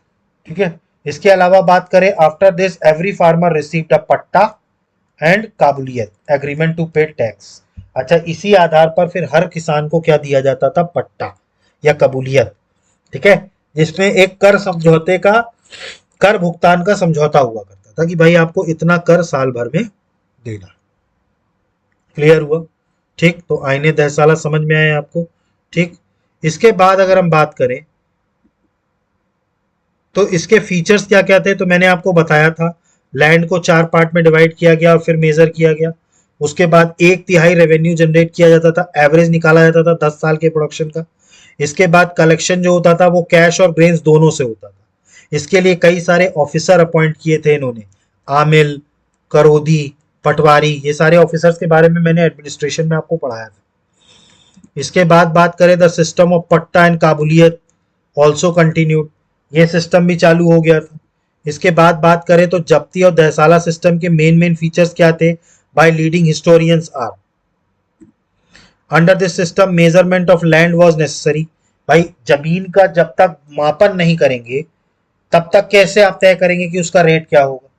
ठीक है, इसके अलावा बात करें, after this every farmer received a पट्टा एंड काबुलियत एग्रीमेंट टू पे टैक्स। अच्छा, इसी आधार पर फिर हर किसान को क्या दिया जाता था, पट्टा या कबूलियत। ठीक है, जिसमें एक कर समझौते का, कर भुगतान का समझौता हुआ करता था कि भाई आपको इतना कर साल भर में देना। क्लियर हुआ? ठीक, तो आईने दहसाला समझ में आए आपको? ठीक, इसके बाद अगर हम बात करें, तो इसके फीचर्स क्या क्या थे तो मैंने आपको बताया था। लैंड को 4 पार्ट में डिवाइड किया गया और फिर मेजर किया गया। उसके बाद 1/3 रेवेन्यू जनरेट किया जाता था, एवरेज निकाला जाता था 10 साल के प्रोडक्शन का। इसके बाद कलेक्शन जो होता था वो कैश और ग्रेन्स दोनों से होता था। इसके लिए कई सारे ऑफिसर अपॉइंट किए थे इन्होंने, आमिल, करोदी, पटवारी, ये सारे ऑफिसर्स के बारे में मैंने एडमिनिस्ट्रेशन में आपको पढ़ाया था। इसके बाद बात करें द सिस्टम ऑफ पट्टा एंड काबुलियत ऑल्सो कंटिन्यूड, ये सिस्टम भी चालू हो गया था। इसके बाद बात करें तो जब्ती और दहसाला सिस्टम के मेन फीचर्स क्या थे, by leading historians are, under this system measurement of land was necessary. भाई जमीन का जब तक मापन नहीं करेंगे तब तक कैसे आप तय करेंगे कि उसका रेट क्या होगा।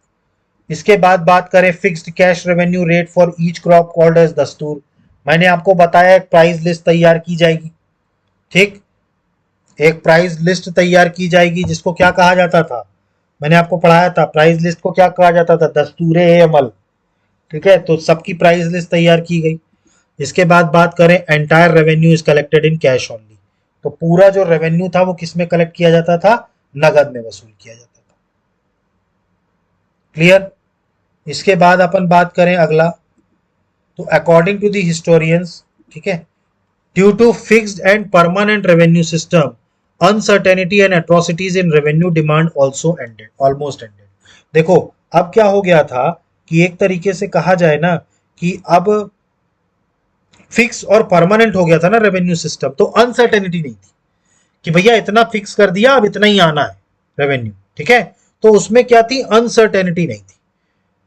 इसके बाद बात करें fixed cash revenue rate for each crop called as दस्तूर, मैंने आपको बताया एक प्राइस लिस्ट तैयार की जाएगी। ठीक, एक प्राइस लिस्ट तैयार की जाएगी जिसको क्या कहा जाता था, मैंने आपको पढ़ाया था प्राइस लिस्ट को क्या कहा जाता था, दस्तूर ए अमल। ठीक है, तो सबकी प्राइस लिस्ट तैयार की गई। इसके बाद बात करें entire revenue is collected in cash only, तो पूरा जो रेवेन्यू था वो किस में कलेक्ट किया जाता था, नगद में वसूल किया जाता था। क्लियर। इसके बाद अपन बात करें अगला, तो अकॉर्डिंग टू द हिस्टोरियंस, ठीक है, due to fixed and permanent revenue system uncertainty and atrocities in revenue demand also ended, almost ended. देखो अब क्या हो गया था कि एक तरीके से कहा जाए ना कि अब फिक्स और परमानेंट हो गया था ना रेवेन्यू सिस्टम, तो अनसर्टेनिटी नहीं थी कि भैया इतना फिक्स कर दिया अब इतना ही आना है रेवेन्यू। ठीक है, तो उसमें क्या थी, अनसर्टेनिटी नहीं थी।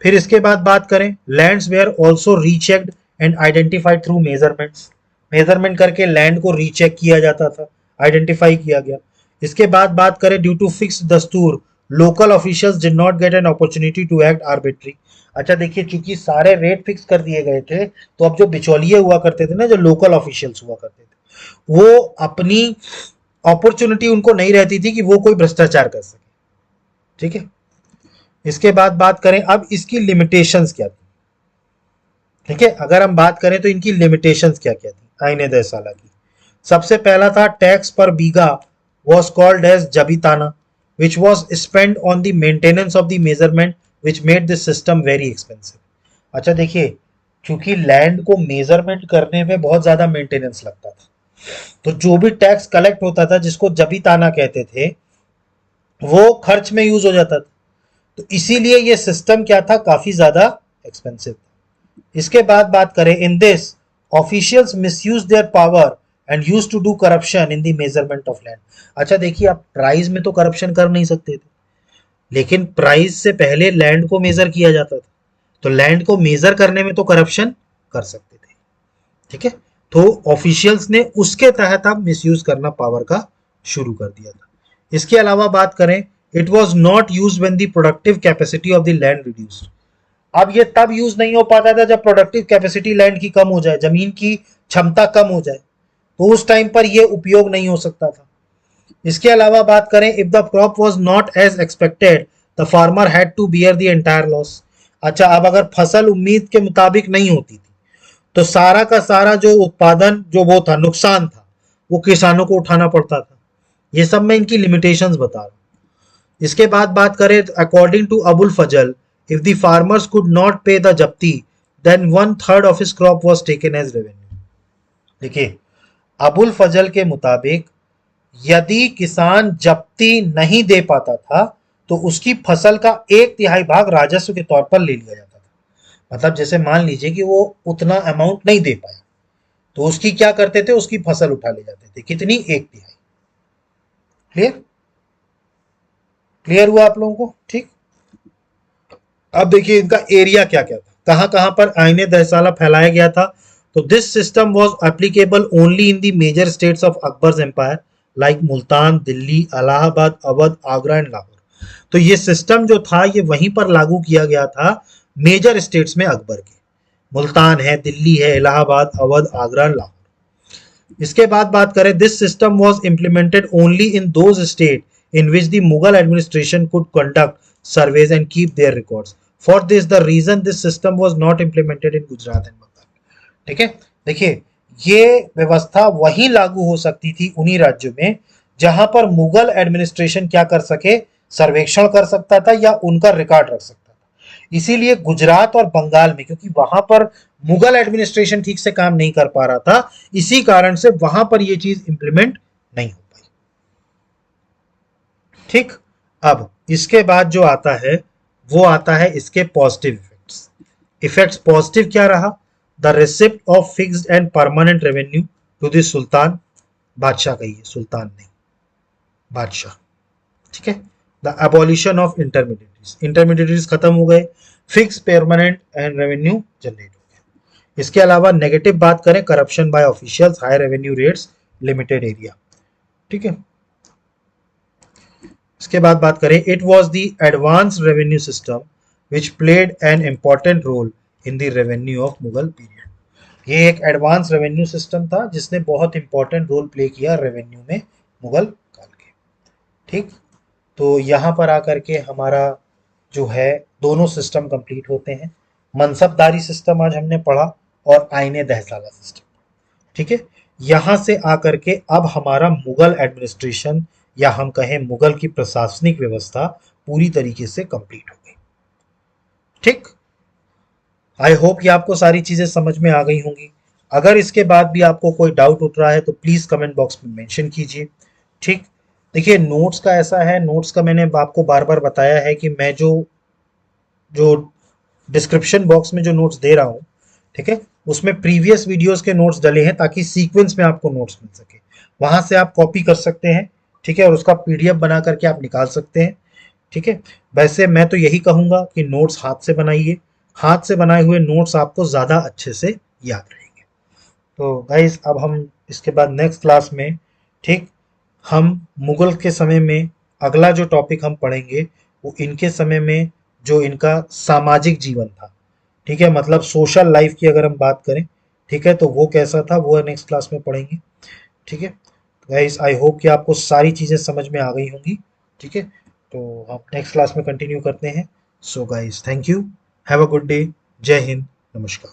फिर इसके बाद बात करें, lands were also rechecked and identified through measurements, measurement करके लैंड को रीचेक किया जाता था, आइडेंटिफाई किया गया। इसके बाद बात करें, ड्यू टू फिक्स दस्तूर local officials did not get an opportunity to act arbitrary. अच्छा देखिए, चूंकि सारे रेट फिक्स कर दिए गए थे तो अब जो बिचौलिए हुआ करते थे ना, जो लोकल ऑफिशियल्स हुआ करते थे, वो अपनी अपॉर्चुनिटी उनको नहीं रहती थी कि वो कोई भ्रष्टाचार कर सके। ठीक है, इसके बाद बात करें अब इसकी लिमिटेशंस क्या थी। ठीक है, अगर हम बात करें तो इनकी लिमिटेशंस क्या क्या थी आईने दहसाला की। सबसे पहला था टैक्स पर बीघा was called as jabitana, which was spent on the maintenance of the measurement, which made this system very expensive. अच्छा देखिए, क्योंकि लैंड को मेजरमेंट करने में बहुत ज्यादा मेंटेनेंस लगता था, तो जो भी टैक्स कलेक्ट होता था जिसको जबीताना कहते थे वो खर्च में यूज हो जाता था, तो इसीलिए ये सिस्टम क्या था, काफी ज्यादा एक्सपेंसिव था। इसके बाद बात करें, in this officials misuse their power and use to do corruption in the measurement of land. अच्छा देखिए, आप प्राइस में तो करप्शन कर नहीं सकते थे, लेकिन प्राइस से पहले लैंड को मेजर किया जाता था, तो लैंड को मेजर करने में तो करप्शन कर सकते थे। ठीक है, तो ऑफिशियल्स ने उसके तहत अब मिसयूज करना पावर का शुरू कर दिया था। इसके अलावा बात करें, it was not use when the productive capacity of the land reduced. अब ये तब यूज नहीं हो पाता था जब प्रोडक्टिव कैपेसिटी लैंड की कम हो जाए, जमीन की क्षमता कम हो जाए, तो उस टाइम पर ये उपयोग नहीं हो सकता था। इसके अलावा बात करें, if the crop was not as expected the farmer had to bear the entire loss. अच्छा, अब अगर फसल उम्मीद के मुताबिक नहीं होती थी तो सारा का सारा जो उत्पादन जो वो था, नुकसान था, वो किसानों को उठाना पड़ता था। ये सब मैं इनकी लिमिटेशंस बता रहा हूं। इसके बाद बात करें, according to Abul Fazal, if the farmers could not pay the जब्ती then 1/3 of his crop was taken as revenue. देखिए, अबुल फजल के मुताबिक यदि किसान जब्ती नहीं दे पाता था तो उसकी फसल का 1/3 भाग राजस्व के तौर पर ले लिया जाता था। मतलब जैसे मान लीजिए कि वो उतना अमाउंट नहीं दे पाया तो उसकी क्या करते थे, उसकी फसल उठा ले जाते थे, कितनी, 1/3। क्लियर, क्लियर हुआ आप लोगों को। ठीक, अब देखिए इनका एरिया क्या क्या था, कहां कहां पर आईने दहसाला फैलाया गया था। तो this system was applicable only in the major states of Akbar's empire like Multan, Delhi, Allahabad, Awadh, Agra and Lahore. तो ये सिस्टम जो था ये वहीं पर लागू किया गया था मेजर स्टेट्स में अकबर के, मुल्तान है, दिल्ली है, इलाहाबाद, अवध, आगरा, लाहौर। इसके बाद बात करें, this system was implemented only in those state in which the Mughal administration could conduct surveys and keep their records. For this the reason this system was not implemented in Gujarat and Bengal. ठीक है, देखिए ये व्यवस्था वही लागू हो सकती थी उन्हीं राज्यों में जहां पर मुगल एडमिनिस्ट्रेशन क्या कर सके, सर्वेक्षण कर सकता था या उनका रिकॉर्ड रख सकता था। इसीलिए गुजरात और बंगाल में, क्योंकि वहां पर मुगल एडमिनिस्ट्रेशन ठीक से काम नहीं कर पा रहा था, इसी कारण से वहां पर यह चीज इंप्लीमेंट नहीं हो पाई। ठीक, अब इसके बाद जो आता है वो आता है इसके पॉजिटिव इफेक्ट्स। इफेक्ट्स पॉजिटिव क्या रहा? The receipt of fixed and permanent revenue to the sultan, बादशाह कहिए, सुल्तान नहीं, बादशाह। ठीक है। The abolition of intermediaries, intermediaries खत्म हो गए, fix permanent and revenue generate हो गया। इसके अलावा नेगेटिव बात करें, corruption by officials, high revenue rates, limited area. ठीक है। इसके बाद बात करें, it was the advance revenue system which played an important role in the revenue of Mughal period. ये एक एडवांस रेवेन्यू सिस्टम था जिसने बहुत इंपॉर्टेंट रोल प्ले किया रेवेन्यू में मुगल काल के। ठीक, तो यहाँ पर आकर के हमारा जो है दोनों सिस्टम कंप्लीट होते हैं। मनसबदारी सिस्टम आज हमने पढ़ा और आईने दहसाला सिस्टम। ठीक है। यहां से आकर के अब हमारा मुगल एडमिनिस्ट्रेशन या हम कहें मुगल की प्रशासनिक व्यवस्था पूरी तरीके से कंप्लीट हो गई। ठीक, आई होप ये आपको सारी चीजें समझ में आ गई होंगी। अगर इसके बाद भी आपको कोई डाउट उठ रहा है तो प्लीज कमेंट बॉक्स में मेंशन कीजिए। ठीक, देखिए नोट्स का ऐसा है, नोट्स का मैंने आपको बार बार बताया है कि मैं जो जो डिस्क्रिप्शन बॉक्स में जो नोट्स दे रहा हूँ, ठीक है, उसमें प्रीवियस वीडियोस के नोट्स डले हैं ताकि सीक्वेंस में आपको नोट्स मिल सके। वहां से आप कॉपी कर सकते हैं, ठीक है, और उसका पीडीएफ बना करके आप निकाल सकते हैं। ठीक है। वैसे मैं तो यही कहूंगा कि नोट्स हाथ से बनाइए, हाथ से बनाए हुए नोट्स आपको ज़्यादा अच्छे से याद रहेंगे। तो गाइस अब हम इसके बाद नेक्स्ट क्लास में, ठीक, हम मुगल के समय में अगला जो टॉपिक हम पढ़ेंगे वो इनके समय में जो इनका सामाजिक जीवन था, ठीक है, मतलब सोशल लाइफ की अगर हम बात करें, ठीक है, तो वो कैसा था वो नेक्स्ट क्लास में पढ़ेंगे। ठीक है गाइस, आई होप कि आपको सारी चीज़ें समझ में आ गई होंगी। ठीक है, तो हम नेक्स्ट क्लास में कंटिन्यू करते हैं। So guys, thank you, have a good day, जय हिंद, नमस्कार।